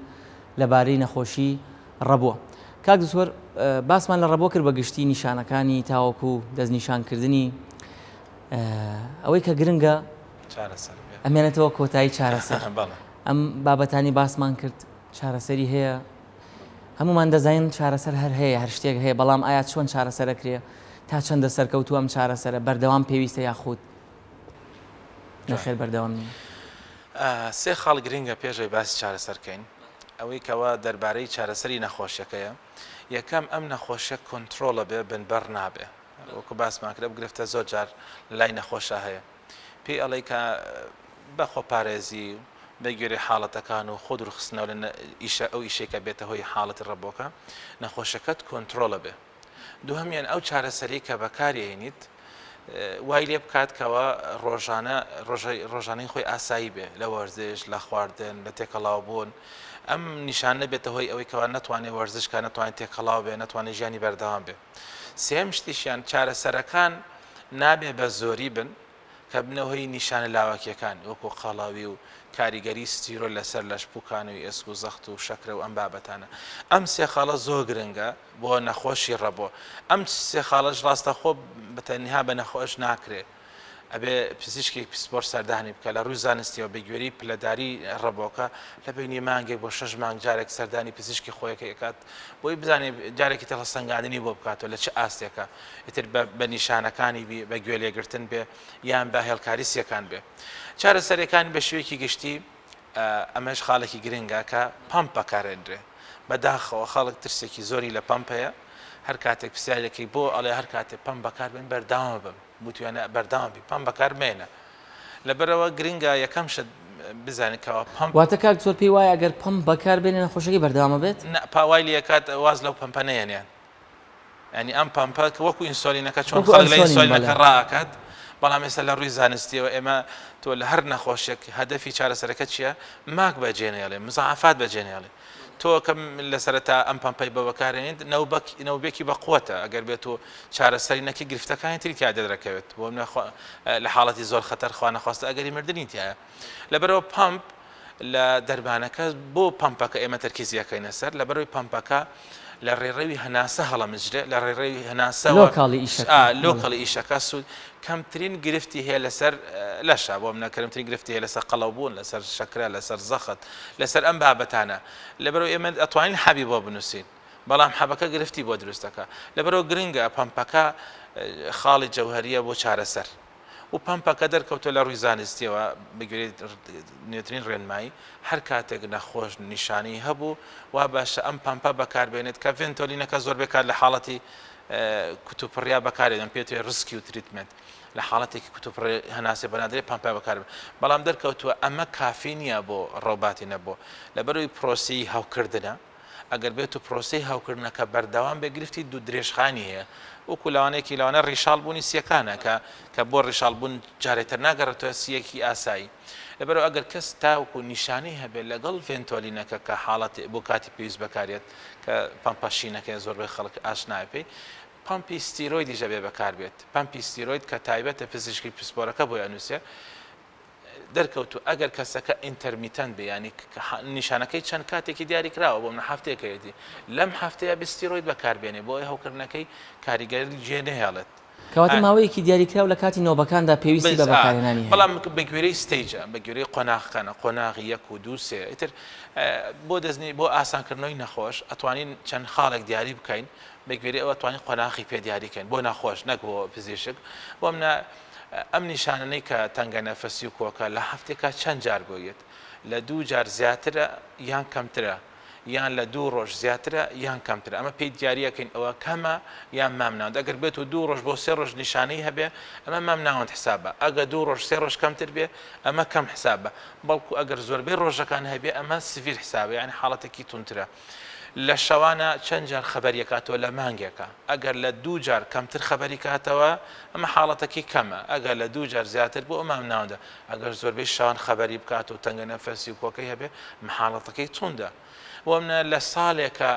B: لەبارەی نەخۆشی ڕەبووە. کاک دکتۆر باسمان لە ڕەبوو کرد بە گشتی نیشانەکانی تاوەکو دەستنیشانکردنی ئەوەی کە گرنگە ئەمێنێتەوە کۆتایی چارەسەر. ئەم بابەتانی باسمان کرد چارەسەری هەیە هەمومان دەزانین چارەسەر هەر هەیە هەر شتێک هەیە بەڵام ئایا چۆن چارەسەرەکرێ تا چەندە سەرکەوتوو ئەم چارەسەرە بەردەوام پێویستە یاخود نەخێر بەردەوام نیە.
C: سێ خاڵ گرنگە پێشەوەی باسی چارەسەرکەین ئەوەی کەوا دەربارەی چارەسەری نەخۆشیەکەیە یەکەم ئەم نەخۆشیە کۆنتترۆلە بێ بنبەر نابێ وەکو باسمان کرد گرفتە زۆر جار لای نەخۆشە هەیە پێی ئەڵێ کە بەخۆ پارێزی بەگوێرە حاڵەتەکان و خۆ درخستنەوە لە ئەو ئیشێکە بێتە هۆی حاڵەتی ڕەبۆکە نەخۆشەکەت کۆنتترۆلە بێ. دووهەمیان ئەو چارەسەری کە بەکارهێنیت وای لێ بکات کەەوە ڕۆژانەی خۆی ئاسایی بێ لە وەرزش لە خواردن لە تێکەڵاوبوون ئەم نیشان نەبێتە هۆی ئەوەی کەوا ناتوانێت وەرزشکە ناتوانێت تێکەڵاو بێ ناتوانێت ژیانی بەردەوام بێ سێم شتیشیان چارەسەرەکان نابێ بە زۆری بن کە بنەوەی نیشانە لاواکیەکان وەکو قەڵاوی و کاریگەری ستیرۆ لەسەر لە شپوکان و ئێسک و زەخت و شەکرە و ئەم بابەتانە ئەم سێ خاڵە زۆر گرنگە بۆ نەخۆشی ڕەبۆ ئەم سێ خاڵەش ڕاستەخۆ بەتەنها بە نەخۆش ناکرێت ئەبێ پزیشکی پسپۆر سەردانی بکە لە ڕووی زانستیەوە بەگوێری پلەداری ڕەبۆکە لە بینی مانگێک بۆ 6 مانگ جارێک سەردانی پزیشکی خۆیەکە ئەکات بۆی بزانێت جارێکی تەڵە سەنگاندنی بۆ بکاتەوە لە چه ئاستێکە ئیتر بە نیشانەکانی بە گوێ لێگرتن بێ یان بە هێڵکاری سیەکان بێ چارەسەرەکانی بە شوەیەکی گشتی ئەمەش خاڵێکی گرنگە کە پەمپ بەکارێنرێ بەداخەوە خەڵک ترسێکی زۆری لە پەمپەیە هەر کاتێک پرسیارێکی بۆ ئەڵێ هەر کاتێک پەمپ بەکار بن بەرداوام بم متوانە بەرداوام پەمپ بەکار مێنە لەبەرەوە گرنگە یەکەم شت بزانێتەوە پەمپ
B: واتە کاک زۆر پێی وایە ئەگەر پەمپ بەکار بێنێ نەخۆشیی بەرداوامە بێت
C: پاوای لەکات واز لەو پەمپە نەیەنیان ینی ئەم پەمپە وەکو ئینسۆلینەکە چۆن خەڵک لە ئینسۆلینەکە ڕاکات بەڵام ێستا لە ڕووی زانستیەوە ئێمە تۆ لە هەر نەخۆشێک هەدەفی چارەسەرەکە چییە ماک بەجێنێڵێ مزعافات بەجێنێڵێ تۆ کەم لە سەرەتا ئەم پەمپەی بە بەکارێنیت نەوبێکی بەقوتە ئەگەر بێت و چارەسەری نەکی گرفتەکانی تری تیا دەدرەکەوێت بۆ لە حاڵەتی زۆر خەتەر خوا نەخواستە ئەگەری مردنی تایە لەبەرەوە پەمپ لە دەربانەکە بۆ پەمپەکە ئێمە تەرکیزیەکەینە سەر لەبەرەوەی پەمپەکە لە ڕێڕەوی هەناسە هەڵەمەجرێ لە ڕێڕەوی هەناسە لۆکەڵی ئیشەکە سوود کەمترین گرفتی هەیە لەسەر لەشە بۆ منە کەمترین گرفتی هەیە لەسەر قەڵەوبوون لەسەر شەکرە لەسەر زەخت لەسەر ئەم بابەتانە لەبەرەوە ئێمە ئەتوانین حەبی بۆ بنووسین بەڵام حەبەکە گرفتی بۆ دروستەکە لەبەرەوە گرنگە پەمپەکە خاڵی جەوهریە بۆ چارەسەر و پەمپەکە دەرکەوتە لە ڕووی زانستیەوە بگوێت نوێترین ڕێنمایی هەر کاتێک نەخۆش نیشانی هەبوو وا باشە ئەم پەمپە بەکاربێنێت کە ڤێنتۆلینەکە زۆر بێکار لە حاڵەتی کوتوپڕیا بەکارێنن پێێت ڕسکی و تریتمنت لە حاڵەتێکی کوتوپڕ هەناسێ بەنادرێت پەمپە بەکاربێن بەڵام دەرکەوتووە ئەمە کافی نییە بۆ ڕۆباتی نەبوو لەبەرەوەی پرۆسی هاوکردنە ئەگەر بێت و پرۆسی هاوکردنەکە بەردەوام بێگرفتی دوو درێژخانی هەیە وەکو لەوانەیەکی لەوانە ڕیشاڵبوونی سیەکانە کە بۆ ڕیشاڵبوون جارێتر ناگەڕێتەوە سیەکی ئاسایی لەبەرەوە ئەگەر کەس تاوەکو نیشانی هەبێت لەگەڵ ڤێنتۆلینەکە کە حاڵەت بۆ کاتی پێویست بەکارێت کە پەمپەشینەکەی زۆربەی خەڵک ئاشنای پێی پەمپی ستیرۆیدی ژەبێ بەکاربێت پەمپی ستیرۆید کە تایبەتە پزیشکی پسپۆرەکە بۆ ئەنووسێ دەرکەوتو ئەگەر کەسەکە ئینتەرمیتەن بێ ینی نیشانەکەی چەند کاتێکی دیاری کراوە بۆ من هەفتەیەکەیەتی لەم هەفتەیە بستیرۆید بەکاربێنێ بۆ ئەوی هەوکردنەکەی کاریگەری جێ نەهێڵێت
B: کەواتە ماوەیەکی دیاریکراو لە کاتی نۆبەکاندا پێویستی بە بەکارهێنانی
C: بەڵام بە گوێرەی ستەیجە بە گوێرەی قۆناغەکانە قۆناغی 1 و 2 3 ئیتر بۆ دەستنی بۆ ئاسانکردنەوەی نەخۆش ئەتوانین چەند خاڵێک دیاری بکەین بە گوێرەی ئەوە توانین قۆناغی پێ دیاریکەین بۆ نەخۆش نەک بۆ پزیشک بۆ منە ئەم نیشانانەی کە تەنگە نەفەسی و کۆکە لە هەفتێکە چەند جار بۆیێت لە 2 جار زیاترە یان کەمترە یان لە 2 ڕۆژ زیاترە یان کەمترە ئەمە پێی دیاریەکەین ئەوە کەمە یان مامناوند ئەگەر بێت و 2 ڕۆژ بۆ 3 ڕۆژ نیشانەی هەبێ ئەمە مامناوند حسابە ئەگە 2 ڕۆژ 3 ڕۆژ کەمتر بێ ئەمە کەم حسابە بەڵکو ئەگەر زۆربەی ڕۆژەکان هەبێ ئەمە سڤیر حسابە یان حاڵەتێکی تونترە لە شەوانە چەند جار خەبەری کاتەوە لە مانگێکە ئەگەر لە 2 جار کەمتر خەبەری کاتەوە ئەمە حاڵەتەکەی کەمە ئەگەر لە 2 جار زیاتر بۆ ئەمام ناوەندە ئەگەر زۆربەی شەوان خەبەری بکات و تەنگە نەفەسی و کۆکەی هەبێ حاڵەتەکەی توندە وە منە لە ساڵێکە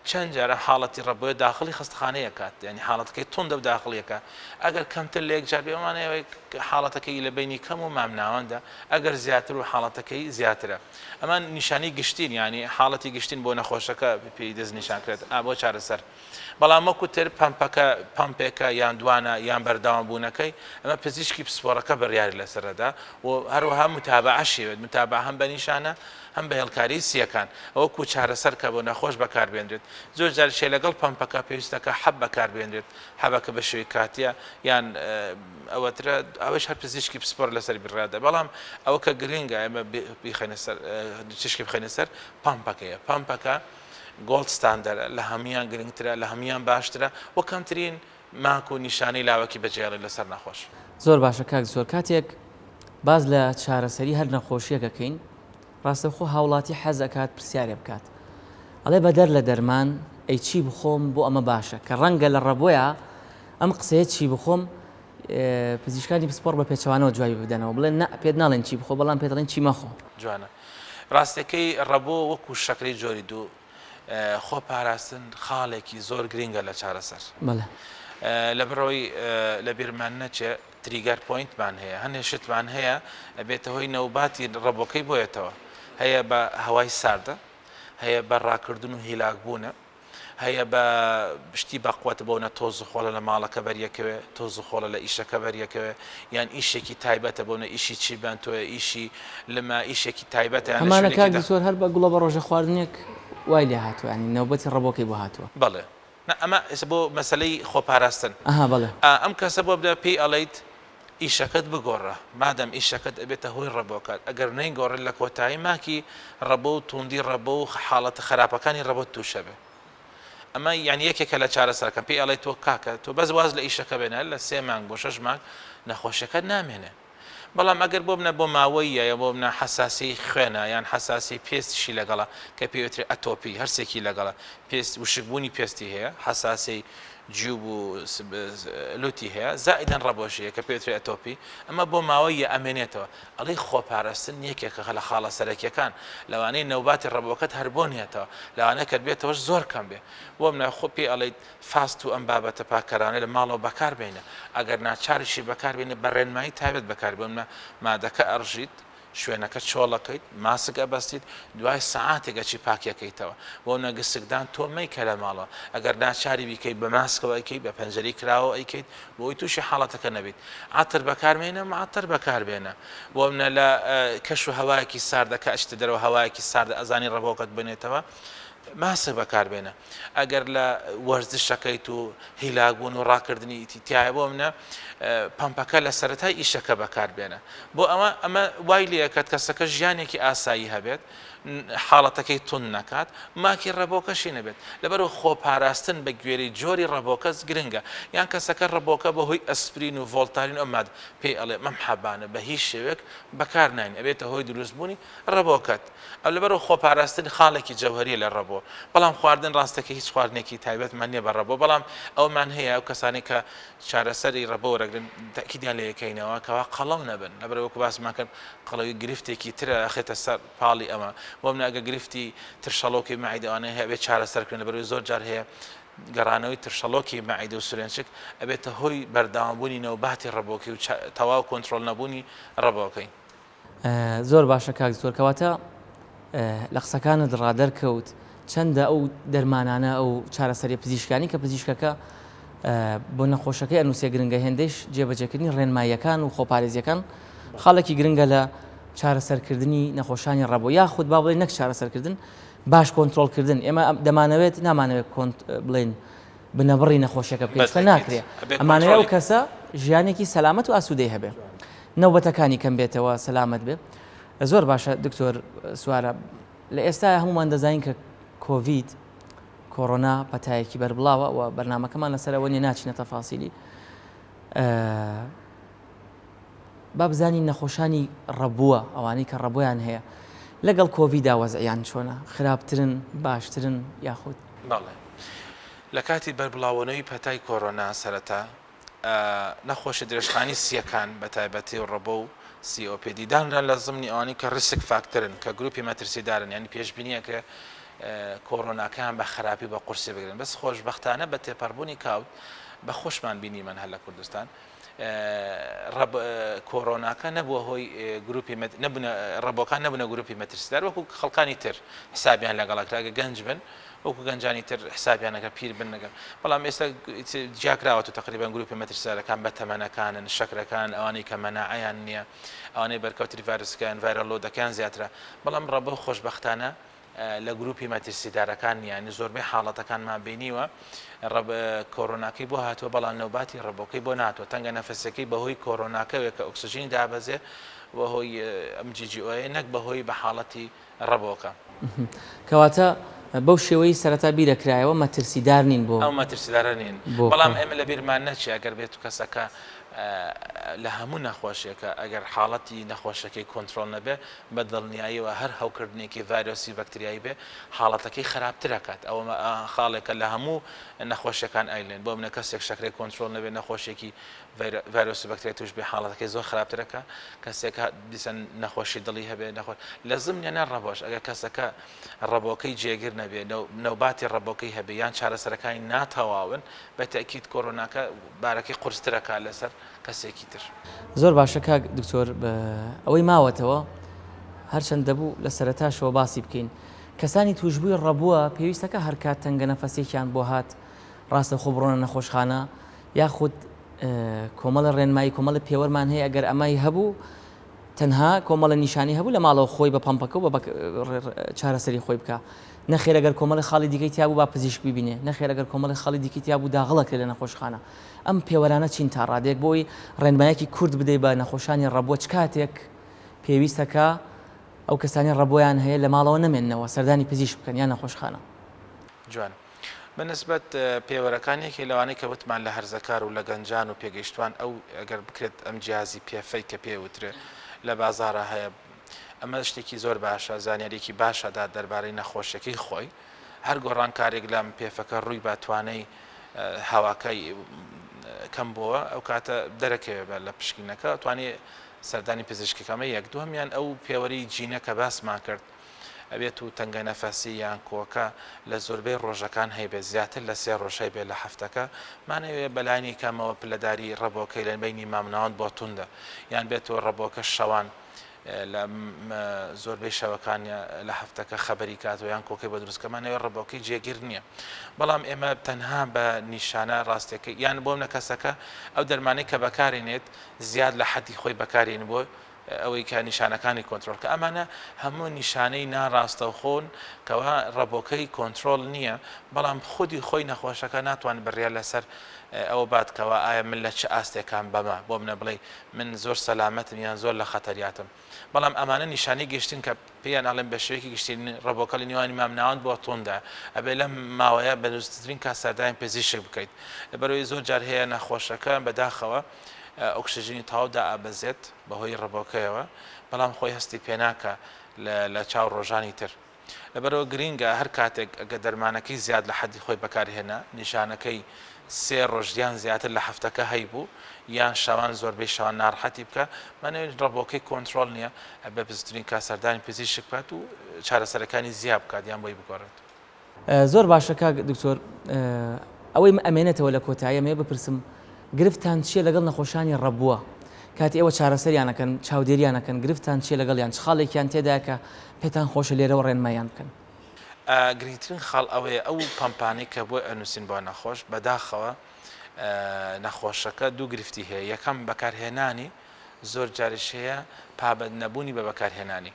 C: چەند جارە حاڵەتی ڕەبۆیە داخلی خستخانەیە کات ینی حاڵەتەکەی توندە و داخلیەکە ئەگەر کەمتر لە 1 جار بێمانەوەی حاڵەتەکەی لە بینی کەم و مامناوەندە ئەگەر زیاتر و حاڵەتەکەی زیاترە ئەمە نیشانی گشتین ینی حاڵەتی گشتین بۆ نەخۆشەکە پێی دەست نیشانکرێت بۆ چارەسەر بەڵام وەکوتر پەمپێکە یان دوانە یان بەرداوام بوونەکەی ئەمە پزیشکی پسپۆرەکە بڕیاری لەسەرەدا و هەروەها متابعەشێت متابع هەم بە نیشانە هەم بە هێڵکاری سیەکان ئەوەکو چارەسەر کە بۆ نەخۆش بەکاربێنرێت زۆر جار شێ لەگەڵ پەمپەکە پێویستەکە حەب بەکاربێنرێت حەبەکە بە شێوەی کاتیە یان ئەوەترە ئەوەش هەر پزیشکی پسپۆر لەسەر بڕادە بەڵام ئەوە کە گرنگە ئێمە چشکی بخەینە سەر پەمپەکەیە پەمپەکە گۆڵد ستاندەرە لە هەمیان گرنگترە لە هەمیان باشترە و کەمترین ماک و نیشانەی لاوەکی بەجێڵی لەسەر نەخۆش
B: زۆر باشە کاک زۆر کاتێک باز لە چارەسەری هەر نەخۆشیەکەکەین ڕاستەخۆ هاوڵاتی حەز ئەکات پرسیارێ بکات ئەڵێ بەدەر لە دەرمان ئەی چی بخۆم بۆ ئەمە باشە کە ڕەنگە لە ڕەبۆیە ئەم قسەیە چی بخۆم پزیشکانی پسپۆڕ بە پێچەوانەوە جوای بدەنەوە بڵێن پێت ناڵێن چی بخۆ بەڵام پێدەڵێن چی مەخۆ
C: جوانە ڕاستەکەی ڕەبۆ وەکو شەکری جۆری دوو خۆ پاراستن خاڵێکی زۆر گرنگە لە چارەسەر لە بڕۆی لە بیرمان نەچێ تریگەر پۆینتمان هەیە هەندێک شتمان هەیە ئەبێتە هۆی نەوباتی ڕەبۆکەی بۆیەتەوە هەیە بە هەوای ساردە هەیە بە ڕاکردن و هیلاکبوونە هەیە بە شتی بەقوت بۆنە تۆز و خۆڵە لە ماڵەکە بەریەکەوێ تۆز و خۆڵە لە ئیشەکە بەریەکەوێ یان ئیشێکی تایبەتە بۆنە ئیشی چیبان تۆە ئیشی لەمە ئیشێکی تایبەتە
B: هەمانەکە زۆر هەر بە گوڵە بە ڕۆژە خواردنێک وای لێ هاتووە ینی نەوبەتی ڕەبۆکەی بۆ هاتووە
C: بەڵێ ئەمە بۆ مەسلەی خۆپاراستن
B: بەڵێ
C: ئەم کەسە بۆ بدە پێی ئەڵیت ئیشەکەت بگۆڕە مادەم ئیشەکەت ئەبێتە هۆی ڕەبۆکات ئەگەر نەیگۆڕێت لە کۆتایی ماکی ڕەبۆ و توندی ڕەبۆ و حاڵەتە خراپەکانی ڕەبۆت تووشە بێ ئەمە یان یەکێکە لە چارەسەرەکەم پێی ئەڵێ تۆ کاکە تۆ بەس واز لە ئیشەکە بێنە لە 3 مانگ بۆ 6 مانگ نەخۆشیەکەت نامێنێ بەڵام ئەگەر بۆ بنە بۆ ماوەیە یا بۆ بنە حساسی خوێنە یان حساسی پێستشی لەگەڵە کە پێوتری ئەتۆپی هەرسێکی لەگەڵە پێست وشکبوونی پێستی هەیە حساسی جوب و لوتی هەیە زائیدەن ڕەبۆشیە کە پێوتری ئەتۆپی ئەمە بۆ ماوەیە ئەمێنێتەوە ئەڵێ خۆپاراستن یەکێکە لە خاڵە سەرەکیەکان لەوانەیە نەوباتی ڕەبۆکەت هەر بۆ نێتەوە لەوانەیە کە بێتەوەش زۆر کەم بێ بۆ منە خۆپی ئەڵێ فاست و ئەم بابەتە پاکەرانە لە ماڵەوە بەکاربێنە ئەگەر ناچاریشی بەکاربێنە بە ڕێنمایی تایبەت بەکاربێنە مادەکە ئەڕژیت شوێنەکە چۆڵەکەیت ماسک ئەبەستیت دوای سەعاتێکە چی پاکیەکەیتەوە بۆ نەگسکدان تۆمەی کە لە ماڵەوە ئەگەر ناچاری بیکەیت بە ماسکەوە ئەیکەیت بە پەنجەری کراوە ئەیکەیت بۆی تووشی حاڵەتەکە نەبیت عاتر بەکارمێنە معتر بەکاربێنە بۆ منە لە کەش و هەوایەکی ساردەکە ئەشتە دەرەوە هەوایەکی ساردە ئەزانی ڕەبۆکەت بنێتەوە ماسک بەکاربێنە ئەگەر لە وەرزشەکەیت و هیلاگبوون و ڕاکردنی تایە بۆ منە پمپەکە لە سەرەتای ئیشەکە بەکاربێنە بۆ ئەمە وای لێکات کەسەکە ژیانێکی ئاسایی هەبێت حاڵەتەکەی تون نەکات ماکی ڕەبۆکەشی نەبێت لەبەرەوە خۆپاراستن بە گوێرەی جۆری ڕەبۆکەس گرنگە یان کەسەکە ڕەبۆکە بەهۆی ئەسپرین و ڤۆڵتارین ئەماد پێی ئەڵێ مەم حەبانە بە هیچ شێوێک بەکار ناین ئەبێتە هۆی دروستبوونی ڕەبۆکەت ئەو لەبەرەوە خۆپاراستن خاڵێکی جەوهەریە لە ڕەبۆ بەڵام خواردن ڕاستەکە هیچ خواردنێکی تایبەتمان نییە بە ڕەبۆ بەڵام ئەومان هەیە ئەو کەسانی کە چارەسەری ڕەبۆ وەرەگرن تاکیدیان لە یەکەینەوە کەوا قەڵەو نەبن لەبەرەوەکو باسمان کرد قەڵەوی گرفتێکی ترە ئەخێتە سەر پاڵی ئەمە بۆ منە ئەگە گرفتی ترشەڵۆکی مەعیدەوانەیە هەیە بێت چارەسەرکردن لەبەرەوەی زۆر جار هەیە گەڕانەوەی ترشەڵۆکی مەعیدە و سورێنچک ئەبێتە هۆی بەردەوامبوونی نەوباتی ڕەبۆکی و تەواو کۆنتترۆل نەبوونی ڕەبۆکەی
B: زۆر باشە کاک زۆر کەواتە لە قسەکانت ڕادەرکەوت چەندە ئەو دەرمانانە ئەو چارەسەری پزیشکانی کە پزیشکەکە بۆ نەخۆشەکەی ئەنووسێ گرنگە هێندەش جێبەجێکردنی ڕێنماییەکان و خۆپارێزیەکان خاڵێکی گرنگە لە چارەسەرکردنی نەخۆشانی ڕەبۆ یاخود با بڵێن نەک چارەسەرکردن باش کۆنتترۆلکردن ئێمە دەمانەوێت نامانەوێت بڵێن بنەبڕی نەخۆشیەکە بکەین ناکرێت ئەمانەوێت ئەو کەسە ژیانێکی سەلامەت و ئاسوودەی هەبێ نەوبەتەکانی کەم بێتەوە سەلامەت بێ زۆر باشە دکتۆر سوارە لە ئێستا هەمومان دەزانین کە کۆڤید کۆڕۆنا پەتایەکی بەربڵاوە و بەرنامەکەمان لەسەرەوە نیە ناچینە تەفاسیلی با بزانین نەخۆشانی ڕەبووە ئەوانەی کە ڕەبۆیان هەیە لەگەڵ کۆڤیدا وەزعیان چۆنە خراپترن باشترن یاخود
C: بەڵێ لە کاتی بەربڵاوەنەوەی پەتای کۆڕۆنا سەرەتا نەخۆشی درێژخانی سیەکان بە تایبەتی و ڕەبۆ و COPD-دانرا لە زمانی ئەوانی کە ڕسک فاکترن کە گروپی مەترسیدارن ینی پێشبینیە کە کۆڕۆناکان بە خراپی بە قورسی بگرن بەس خۆشبەختانە بە تێپەڕبوونی کاوت بە خۆشمان بینیمەن هەر لە کوردستان کۆڕۆناکە نەبووە هۆی گروپی ڕەبۆکان نەبوونە گروپی مەترسیدار وەکو خەڵکانی تر حسابیان لەگەڵکراگە گەنج بن وەکو گەنجانی تر حسابیانەکە پیر بن نەگەن بەڵام ئێستا جیاکراوەوە تقریبان گروپی مەترسیدارەکان بە تەمەنەکانن شەکرەکان ئەوانەی کە مەناعەیان نییە ئەوانەی بەرکەوتری ڤایرۆسەکان ڤایرۆلۆدەکان زیاترە بەڵام ڕەبۆ خۆشبەختانە لە گروپی مەترسیدارەکان یانی زۆربەی حاڵەتەکانمان بینیوە کۆڕۆناکەی بۆ هاتووە بەڵام نەوباتی ڕەبۆکەی بۆ ناتوە تەنگە نەفەسەکەی بەهۆی کۆڕۆناکەوێت کە ئۆکسسیژنی دابەزێ بەهۆی ئەم جیجیۆیە نەک بەهۆی بە حاڵەتی ڕەبۆکە
B: کەواتە بەو شێوەی سەرەتا بیرەکرایەوە مەترسیدار نین بۆ
C: ئەو مەترسیدارە نین بەڵام ئێمە لە بیرمان نەچێ ئەگەر بێت و کەسەکە لە هەموو نەخۆشیەکە ئەگەر حاڵەتی نەخۆشەکەی کۆنتترۆل نەبێ بە دڵنیاییەوە هەر هەوکردنێکی ڤایرۆسی بەکتریایی بێ حاڵەتەکەی خراپترەکات ئەوە خاڵێکە لە هەموو نەخۆشیەکان ئایلێن بۆ منە کەسێک شەکرێک کۆنتترۆل نەبێت نەخۆشیێکی ڤایرۆسی بەکتری توش بێ حاڵەتەکەی زۆر خراپترەکە کەسێک دیسان نەخۆشی دڵی هەبێ نەخۆش لە زمانیانە ڕەبۆش ئەگەر کەسەکە ڕەبۆکەی جێگر نەبێ نەوباتی ڕەبۆکەی هەبێ یان چارەسەرەکانی ناتەواون بە تەکیید کۆڕۆناکە بارەکەی قورسترەکە لەسەر کەسێکی تر.
B: زۆر باشە کاک دکتۆر ئەوەی ماوەتەوە هەرچەند دەبوو لە سەرەتاشەوە باسی بکەین کەسانی توشببووی ڕەبووە پێویستەکە هەر کات تەنگە نەفەسێکیان بۆ هات ڕاستە خۆ بڕۆنە نەخۆشخانە یاخود کۆمەڵە ڕێنمایی کۆمەڵە پێوەرمان هەیە ئەگەر ئەمای هەبوو تەنها کۆمەڵە نیشانی هەبوو لە ماڵەوە خۆی بە پەمپەکە و بە چارەسەری خۆی بکە نەخێر ئەگەر کۆمەڵی خاڵی دیکەی تیا بوو با پزیشک ببینێ نەخێر ئەگەر کۆمەڵی خاڵی دیکەی تیا بوو داغڵەکە لە نەخۆشخانە ئەم پێوەرانە چین تا ڕادێک بۆی ڕێنمایەکی کورد بدەیت بە نەخۆشانی ڕەبووە چ کاتێک پێویستەکە ئەو کەسانی ڕەبۆیان هەیە لە ماڵەوە نەمێننەوە سەردانی پزیشک بکەن یان نەخۆشخانە.
C: جوان بەنسبەت پێوەرەکانێکی لەوانەی کە وتمان لە هەرزەکار و لە گەنجان و پێگەیشتوان ئەو ئەگەر بکرێت ئەم جیازی پێفەی کە پێوترێ لە بازارە هەیە ئەمە شتێکی زۆر باشە زانیاریکی باشەدا دەربارەی نەخۆشیەکەی خۆی هەر گۆڕانکارێک لەم پێفەکە ڕووی باتوانەی هاواکەی کەم بووە ئەو کاتە دەرەکەوێ لە پشکینەکە توانێت سەردانی پزیشکەکەمە یەک دووەمیان ئەو پێوەری جینە کە باسمان کرد ئەبێت و تەنگە نەفەسی یان کۆکە لە زۆربەی ڕۆژەکان هەیبێت زیاتر لە 3 ڕۆژەی بێت لە هەفتەکە مانەوێت بەلانی کەمەوە پلەداری ڕەبۆکەی لە بینی مامناوان بۆ توندە یان بێتەوە ڕەبۆکە شەوان لە زۆربەی شەوەکان لە هەفتەکە خەبەری کاتەوە یان کۆکەی بە دروستکەمانەوە ڕەبۆکەی جێگیر نییە بەڵام ئێمە تەنها بە نیشانە ڕاستەکە یان بۆم نە کەسەکە ئەو دەرمانەی کە بەکارێنێت زیاد لە حەدی خۆی بەکارێن بۆ ئەوەی کە نیشانەکانی کۆنتترۆل کە ئەمانە هەموو نیشانەی ناڕاستەوخۆن کەوا ڕەبۆکەی کۆنتترۆل نییە بەڵام خودی خۆی نەخۆشەکە ناتوان بڕیا لەسەر ئەوە باتکەوە ئایا من لە چه ئاستێکان بەمە بۆ منە بڵێ من زۆر سەلامەتم یان زۆر لە خەتەریاتم بەڵام ئەمانە نیشانی گەشتن کە پێیان ئاڵێن بە شوەیەکی گشتین ڕەبۆکە لە نیوانی مامناوان بۆ تۆندا ئەبێ لەم ماوەیە بەدروستترین کاسەردانی پزیشک بکەیت لەبەرەوەی زۆر جار هەیە نەخۆشەکە بەداخەوە ئۆکسیژنی تاودا ئابەزێت بەهۆی ڕەبۆکەیەوە بەڵام خۆی هەستی پێناکە لە چاو ڕۆژانی تر لەبەرەوە گرینگە هەر کاتێک ئەگە دەرمانەکەی زیاد لە حەدی خۆی بەکارهێنا نیشانەکەی 3 ڕۆژیان زیاتر لە هەفتەکە هەیبوو یان شەوان زۆربەی شەوان ناڕەحەتی بکە منەوێت ڕەبۆکەی کۆنتترۆل نییە ئەبێ بزترین کاسەردانی پزیشک بکات و چارەسەرەکانی زیاب بکات یان بۆی بگۆڕێت.
B: زۆر باشە کاک دکتۆر ئەوەی ئەمێنێتەوە لە کۆتاییە مێ بپرسم گرفتان چیە لەگەڵ نەخۆشانی ڕەبووە کاتی ئێوە چارەسەریانەکەن چاودێریانەکەن گرفتان چیە لەگەڵیان چ خاڵێکیان تێدایە کە پێتان خۆشە لێرەوە ڕێنمایان بکەن.
C: گرنگترین خاڵ ئەوەیە ئەو پەمپانەی کە بۆ ئەنووسین بۆ نەخۆش بەداخەوە نەخۆشەکە دوو گرفتی هەیە یەکەم بەکارهێنانی زۆر جاریش هەیە پابەت نەبوونی بە بەکارهێنانی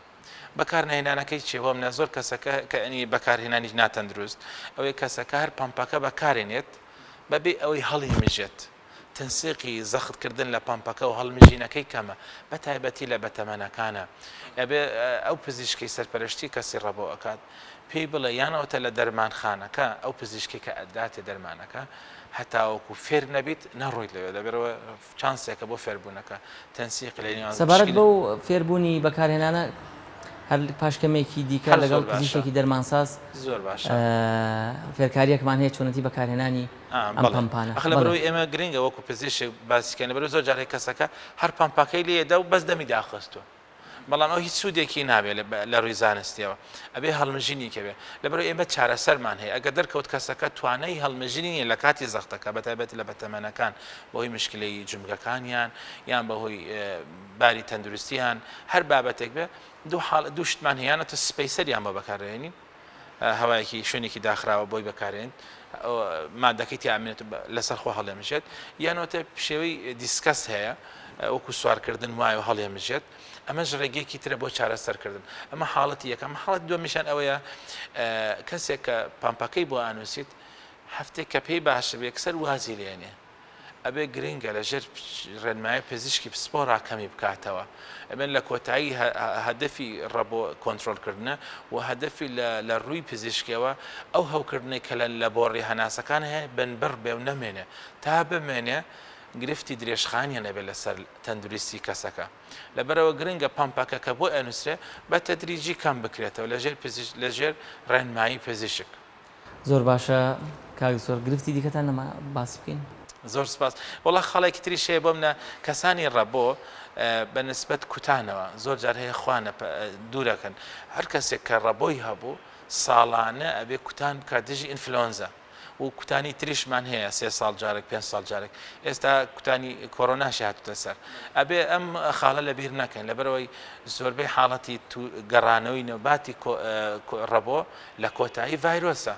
C: بەکارهێنانەکەی چێوە منە زۆر کەسەکە کە ئەنی بەکارهێنانی ناتەندروست ئەوەی کەسەکە هەر پەمپەکە بەکارێنێت بەبێ ئەوەی هەڵی مژێت تەنسیقی زەختکردن لە پەمپەکە و هەڵمژینەکەی کەمە بە تایبەتی لە بەتەمەنەکانە ئەبێ ئەو پزیشکی سەرپەرشتی کەسی ڕەبۆ ئەکات پێی بڵێ یانەوەتە لە دەرمانخانەکە ئەو پزیشکی کە ئەداتێ دەرمانەکە هەتاوەکو فێر نەبیت نەڕۆیت لەوێ دەبێرەوە چانسێکە بۆ فێربوونەکە تەنسیق لە نێوان
B: سەبارەت بەو فێربوونی بەکارهێنانە هەر پاشکەمێکی دیکە لەگەڵ پزیشکی دەرمانساز
C: زۆر باشە
B: فێرکاریەکمان هەیە چۆنەتی بەکارهێنانی ئەم پەمپانە
C: لەبەرەوەی ئێمە گرنگە وەکو پزیشک باسیکەن لەبەرەوەی زۆر جارێک کەسەکە هەر پەمپەکەی لێدا و بەس دەمی داخستووە بەڵام ئەو هیچ سوودێکی نابێت لە ڕووی زانستیەوە ئەبێ هەڵمژینی کەوێ لەبەرەوەی ئێمە چارەسەرمان هەیە ئەگە دەرکەوت کەسەکە توانای هەڵمژینی لە کاتی زەختەکە بەتایبەتی لە بەتەمەنەکان بەهۆی مشکلەی جمگەکانیان یان بەهۆی باری تەندروستیان هەر بابەتێک بێ دوو شتمان هەیەنەتە سپەیسەریان بە بەکارهێنین هەوایەکی شوێنێکی داخراوە بۆی بەکارێن مادەکەی تیامێت لەسەر خۆ هەڵێمژێت یانەوەتە شێوەی دیسکەس هەیە وەکو سوارکردن وایە و هەڵێمژێت ئەمەش ڕێگەیەکی ترە بۆ چارەسەرکردن ئەمە حاڵەتی یەکەم حاڵەت دووەمیشان ئەوەیە کەسێک کە پەمپەکەی بۆ ئانووسیت هەفتێک کە پێی باشە بێ یەکسەر وازی لێنێ ئەبێ گرنگە لەژێر ڕێنمایە پزیشکی پسپۆ ڕاکەمی بکاتەوە ئەبێن لە کۆتایی هەدەفی ڕەبۆ کۆنتترۆلکردنە و هەدەفی لە ڕووی پزیشکیەوە ئەو هەوکردنی کە لە بۆڕی هەناسەکان هەیە بنبڕ بێ و نەمێنێ تا بمێنێ گرفتی درێژخانیان نەبێت لەسەر تەندروستی کەسەکە لەبەرەوە گرنگە پمپەکە کە بۆ ئەنووسرێ بە تەدریجی کەم بکرێتەوە لەژێر ڕێنمایی پزیشک.
B: زۆر باشە کاگسۆر گرفتی دیکەتان لەمە باس بکەین.
C: زۆر سپاس وڵا خەڵێکی تری شێ بۆ منە کەسانی ڕەبۆ بە نسبەت کوتانەوە زۆر جار هەیە خوانە دوورەکەن هەر کەسێک کە ڕەبۆی هەبوو ساڵانە ئەبێ کوتان بکە دژی ئینفلۆنزا و کوتانی تریشمان هەیە 3 ساڵ جارێک 5 ساڵ جارێک ئێستا کوتانی کۆرۆناشی هاتوتە سەر ئەبێ ئەم خاڵە لەبیر نەکەن لەبەرەوەی زۆربەی حاڵەتی گەڕانەوەی نەوباتی ڕەبۆ لە کۆتایی ڤایرۆسە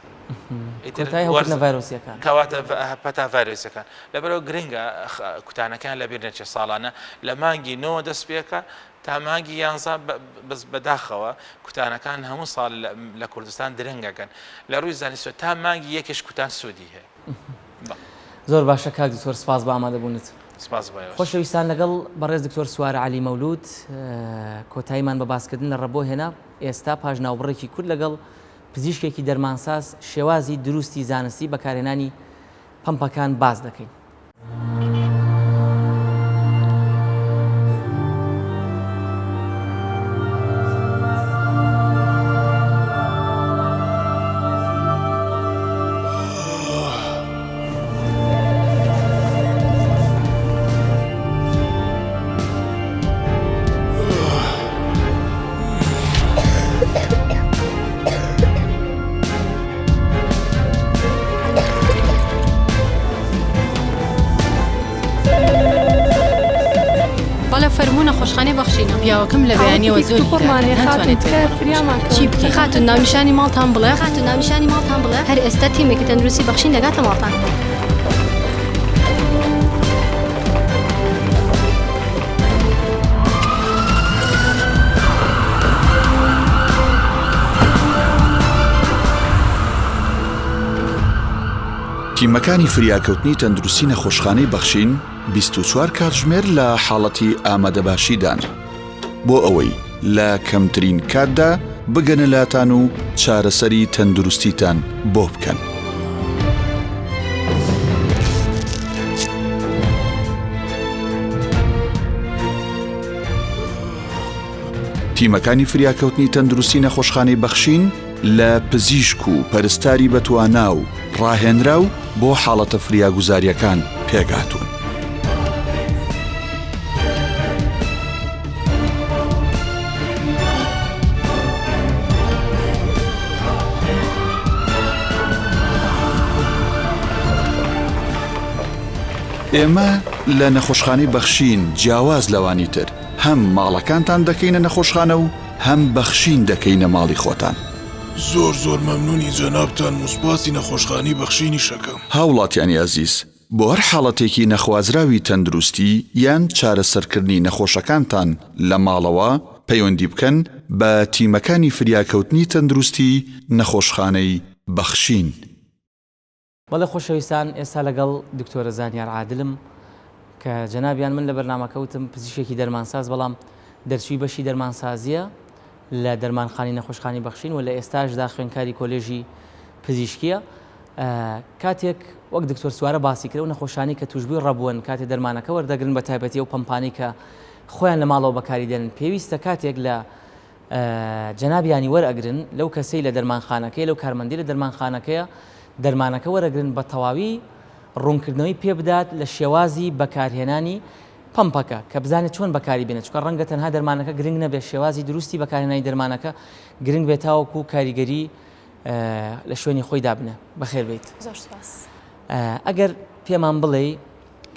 C: کەواتە پەتا ڤایرۆسەکان لەبەرەوە گرنگە کوتانەکان لەبیر نەچێ ساڵانە لە مانگی 9 دەست پێکە تا مانگی 11 بەداخەوە کوتانەکان هەموو ساڵ لە کوردستان درەنگەکەن لە ڕووی زانستوە تا مانگی یەکێش کوتان سوودی هەیە.
B: زۆر باشە کاک دکتۆر سپاس بە ئامادەبوونت.
C: سپاس
B: خۆشەویستان لەگەڵ بەڕێز دکتۆر سوارە عەلی مەولود کۆتاییمان بە باسکردن لە ڕەبۆ هێنا ئێستا پاژناوبڕێکی کورد لەگەڵ پزیشکێکی دەرمانساز شێوازی دروستی زانستی بەکارهێنانی پەمپەکان باز دەکەین.
D: فەرموونە خۆشخانەی بەخشینە پیاوەکەم لە بەیانیەوە زۆر چی بکە خاتون ناونیشانی ماڵتان بڵێ خاتون ناونیشانی ماڵتان بڵێ هەر ئێستا تیمێکی تەندروستی بەخشین دەگاتە ماڵتان.
E: تیمەکانی فریاکەوتنی تەندروستی نەخۆشخانەی بەخشین 24 کاتژمێر لە حاڵەتی ئامادەباشیدان بۆ ئەوەی لە کەمترین کاتدا بگەنە لاتان و چارەسەری تەندروستیتان بۆ بکەن. تیمەکانی فریاکەوتنی تەندروستی نەخۆشخانەی بەخشین لە پزیشک و پەرستاری بەتوانا و ڕاهێنرا و بۆ حاڵەتە فریاگوزاریەکان پێگاتوون. ئێمە لە نەخۆشخانەی بەخشین جیاواز لەوانی تر هەم ماڵەکانتان دەکەینە نەخۆشخانە و هەم بەخشین دەکەینە ماڵی خۆتان.
F: زۆر مەمنونی جەنابتان موسپاسی نەخۆشخانەی بەخشینی شەکەم.
E: هاوڵاتیانی عەزیز بۆ هەر حاڵەتێکی نەخوازراوی تەندروستی یان چارەسەرکردنی نەخۆشەکانتان لە ماڵەوە پەیوەندی بکەن بە تیمەکانی فریاکەوتنی تەندروستی نەخۆشخانەی بەخشین.
B: بەڵێ خۆشەویستان ئێستا لەگەڵ دکتۆرە زانیار عادلم کە جەنابیان من لە بەرنامەکەوتم پزیشکێکی دەرمانساز بەڵام دەرچووی بەشی دەرمانسازیە لە دەرمانخانی نەخۆشخانی بەخشین و لە ئێستاشدا خوێندکاری کۆلێژی پزیشکیە. کاتێک وەک دکتۆر سوارە باسی کرد و نەخۆشانی کە توشبووی ڕەبوون کاتێک دەرمانەکە وەردەگرن بە تایبەتی و پەمپانی کە خۆیان لە ماڵەوە بەکاری دێنن پێویستە کاتێک لە جەنابیانی وەرئەگرن لەو کەسەی لە دەرمانخانەکەی لەو کارمەندی لە دەرمانخانەکەیە دەرمانەکە وەرەگرن بە تەواوی ڕوونکردنەوەی پێ بدات لە شێوازی بەکارهێنانی پمپەکە کە بزانێت چۆن بەکاری بێنێت چکە ڕەنگە تەنها دەرمانەکە گرنگ نەبێت شێوازی دروستی بەکارهێنانی دەرمانەکە گرنگ بێت تاوەکو کاریگەری لە شوێنی خۆی دابنێ. بەخێر بیت. ئەگەر پێمان بڵێ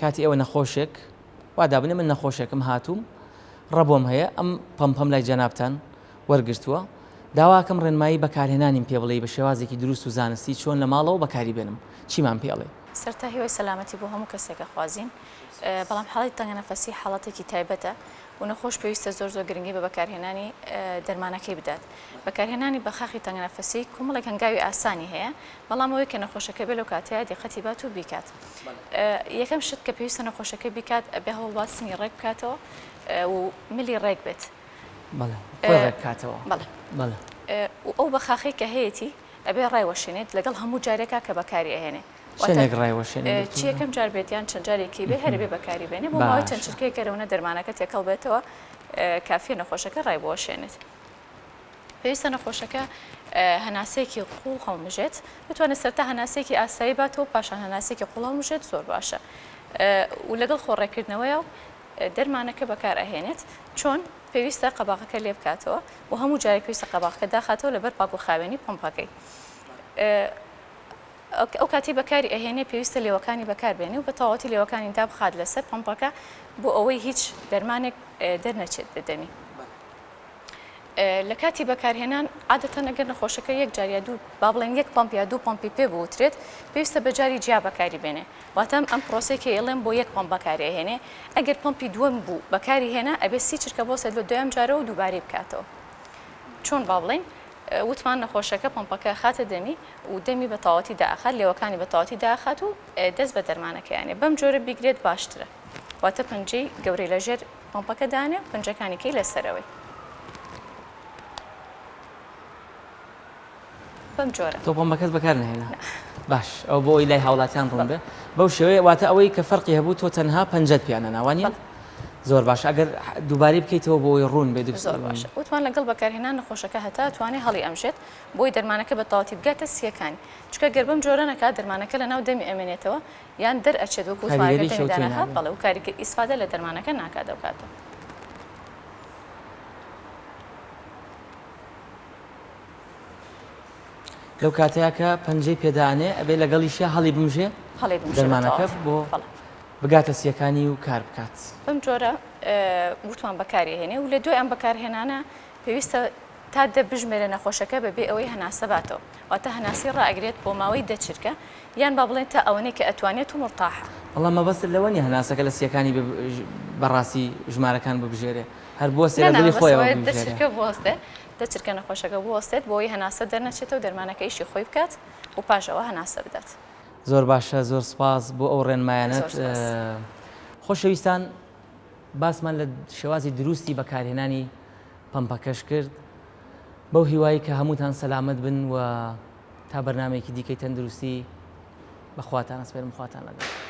B: کاتی ئێوە نەخۆشێک وا دابنێ من نەخۆشێکم هاتووم ڕەبۆم هەیە ئەم پمپەم لای جەنابتان وەرگرتووە داواکەم ڕێنمایی بەکارهێنانیم پێ بڵێ بە شێوازێکی دروست و زانستی چۆن لە ماڵەوە بەکاری بێنم چیمان پێڵێ؟
G: سەرتا هیوای سەلامەتی بۆ هەموو کەسێکە خوازین بەڵام حاڵی تەنگەنەفەسی حاڵەتێکی تایبەتە و نەخۆش پێویستە زۆر گرنگی بە بەکارهێنانی دەرمانەکەی بدات. بەکارهێنانی بەخاخی تەنگەنەفەسی کومەڵێک هەنگاوی ئاسانی هەیە بەڵام ئەوەی کە نەخۆشەکە بێت لەو کاتەیە دقەتی بات و بیکات. یەکەم شت کە پێویستە نەخۆشەکە بیکات ئەبێ هەوڵباسنی ڕێک بکاتەوە و ملی ڕێک بێت. ئەو بەخاخی کە هەیەی ئەبێ ڕێوەشێنێت لەگەڵ هەموو جارێکا کە بەکاری ئەهێنێ
B: شوێنێک
G: چیەکەم جار بێتیان چەند جارێکی بێ هەربێ بەکاری بێنێ بۆ ماوەی چەند چرکەیە گەرەونە دەرمانەکە تێکەڵ بێتەوە کافیە نەخۆشەکە ڕای بۆشێنێت. پێویستە نەخۆشەکە هەناسەیەکی قوڵ هەڵمژێت بتوانێت سەرتا هەناسەیەکی ئاسایی باتەوە پاشان هەناسێکی قوڵ هەڵمژێت زۆر باشە و لەگەڵ خۆڕێکردنەوەیە دەرمانەکە بەکار ئەهێنێت چۆن پێویستە قەباقەکە لێ بکاتەوە و هەموو جارێک پێویستە قەباقەکە داخاتەوە لەبەر پاک و خاوێنی پۆمپەکەی. ئەو کاتی بەکاری ئەهێنێ پێویستە لێوەکانی بەکار بێنێ و بە تەواوەتی لێوەکانی دابخات لەسەر پۆمپەکە بۆ ئەوەی هیچ دەرمانێک دەرنەچێت دەدەمی. لە کاتی بەکارهێنان عادەتەن ئەگەر نەخۆشەکە یەک جار یا دوو با بڵێن یەک پۆمپ یا دوو پۆمپی پێ بوترێت پێویستە بە جاری جیا بەکاری بێنێ واتە ئەم پرۆسێکی ئێڵێن بۆ یەک پۆمپ بەکاری ئەهێنێ ئەگەر پۆمپی دووەم بوو بەکاری هێنا ئەبێ سی چرکە بۆ سەد بە دوێم جارەوە دووبارەی بکاتەوە. چۆن با بڵێن وتمان نەخۆشەکە پۆمپەکە خاتە دەمی و دەمی بە تەواوەتی داخات لێوەکانی بە تەواوەتی داخات و دەست بە دەرمانەکەیانێ بەم جۆرە بیگرێت باشترە واتە پەنجەی گەورەی لەژێر پۆمپەکە دانێ پەنجەکانیکەی لەسەرەوەی.
B: تۆ پۆمپەکەت بەکار نهێنا باش ئەو بۆ ئەوی لای هاوڵاتیان ڕوون بێ بەو شێوەیە واتە ئەوەی کە فەرقی هەبوو تۆ تەنها پەنجەت پیانە ناوانیە زۆر باش ئەگەر دووبارەی بکەیتەوە بۆ ئەوی ڕوون بێت
G: زۆر باشە وتمان لەگەڵ بەکارهێنان نەخۆشەکە هەتا توانێت هەڵی ئەمژێت بۆی دەرمانەکە بە تەواوەتی بگاتە سیەکانی چکە گەر بەم جۆرە نەکات دەرمانەکە لە ناو دەمی ئەمێنێتەوە یان دەرئەچێت وەکو دەمیدانەهات بەڵێ و کاریکە ئیسفادە لە دەرمانەکە ناکات ئەو کاتە.
B: لەو کاتەیە کە پەنجەی پێدانێ ئەبێ لەگەڵیشە هەڵی بمژێ دەرمانەکە بۆ بگاتە سیەکانی و کار بکات.
G: بەم جۆرە وتمان بەکارهێنێ و لە دوای ئەم بەکارهێنانە پێویستە تا دەبژمێرە نەخۆشەکە بەبێ ئەوەی هەناسە باتەوە واتە هەناسی ڕائەگرێت بۆ ماوەی دەچرکە یان با بڵێن تا ئەوەنەی کە ئەتوانێت و مرتاحە.
B: وەڵام مەبەست لەوە نیە هەناسەکە لە سیەکانی بەڕاستی ژمارەکان ببژێرێ هەر بۆ سێدڵی خۆیەوە
G: دەچرکە بۆستێ دەچرکە نەخۆشەکە بوەستێت بۆی هەناسە دەرنەچێتەوە دەرمانەکە ئیشی خۆی بکات و پاشەوە هەناسە بدات.
B: زۆر باشە زۆر سپاس بۆ ئەو ڕێنمایانەت. خۆشەویستان باسمان لە شێوازی دروستی بەکارهێنانی پەمپەکەش کرد بەو هیوایی کە هەمووتان سەلامەت بن و تا بەرنامەیەکی دیکەی تەندروستی بەخواتان ئەسپێرم خواتان لەگەڵ.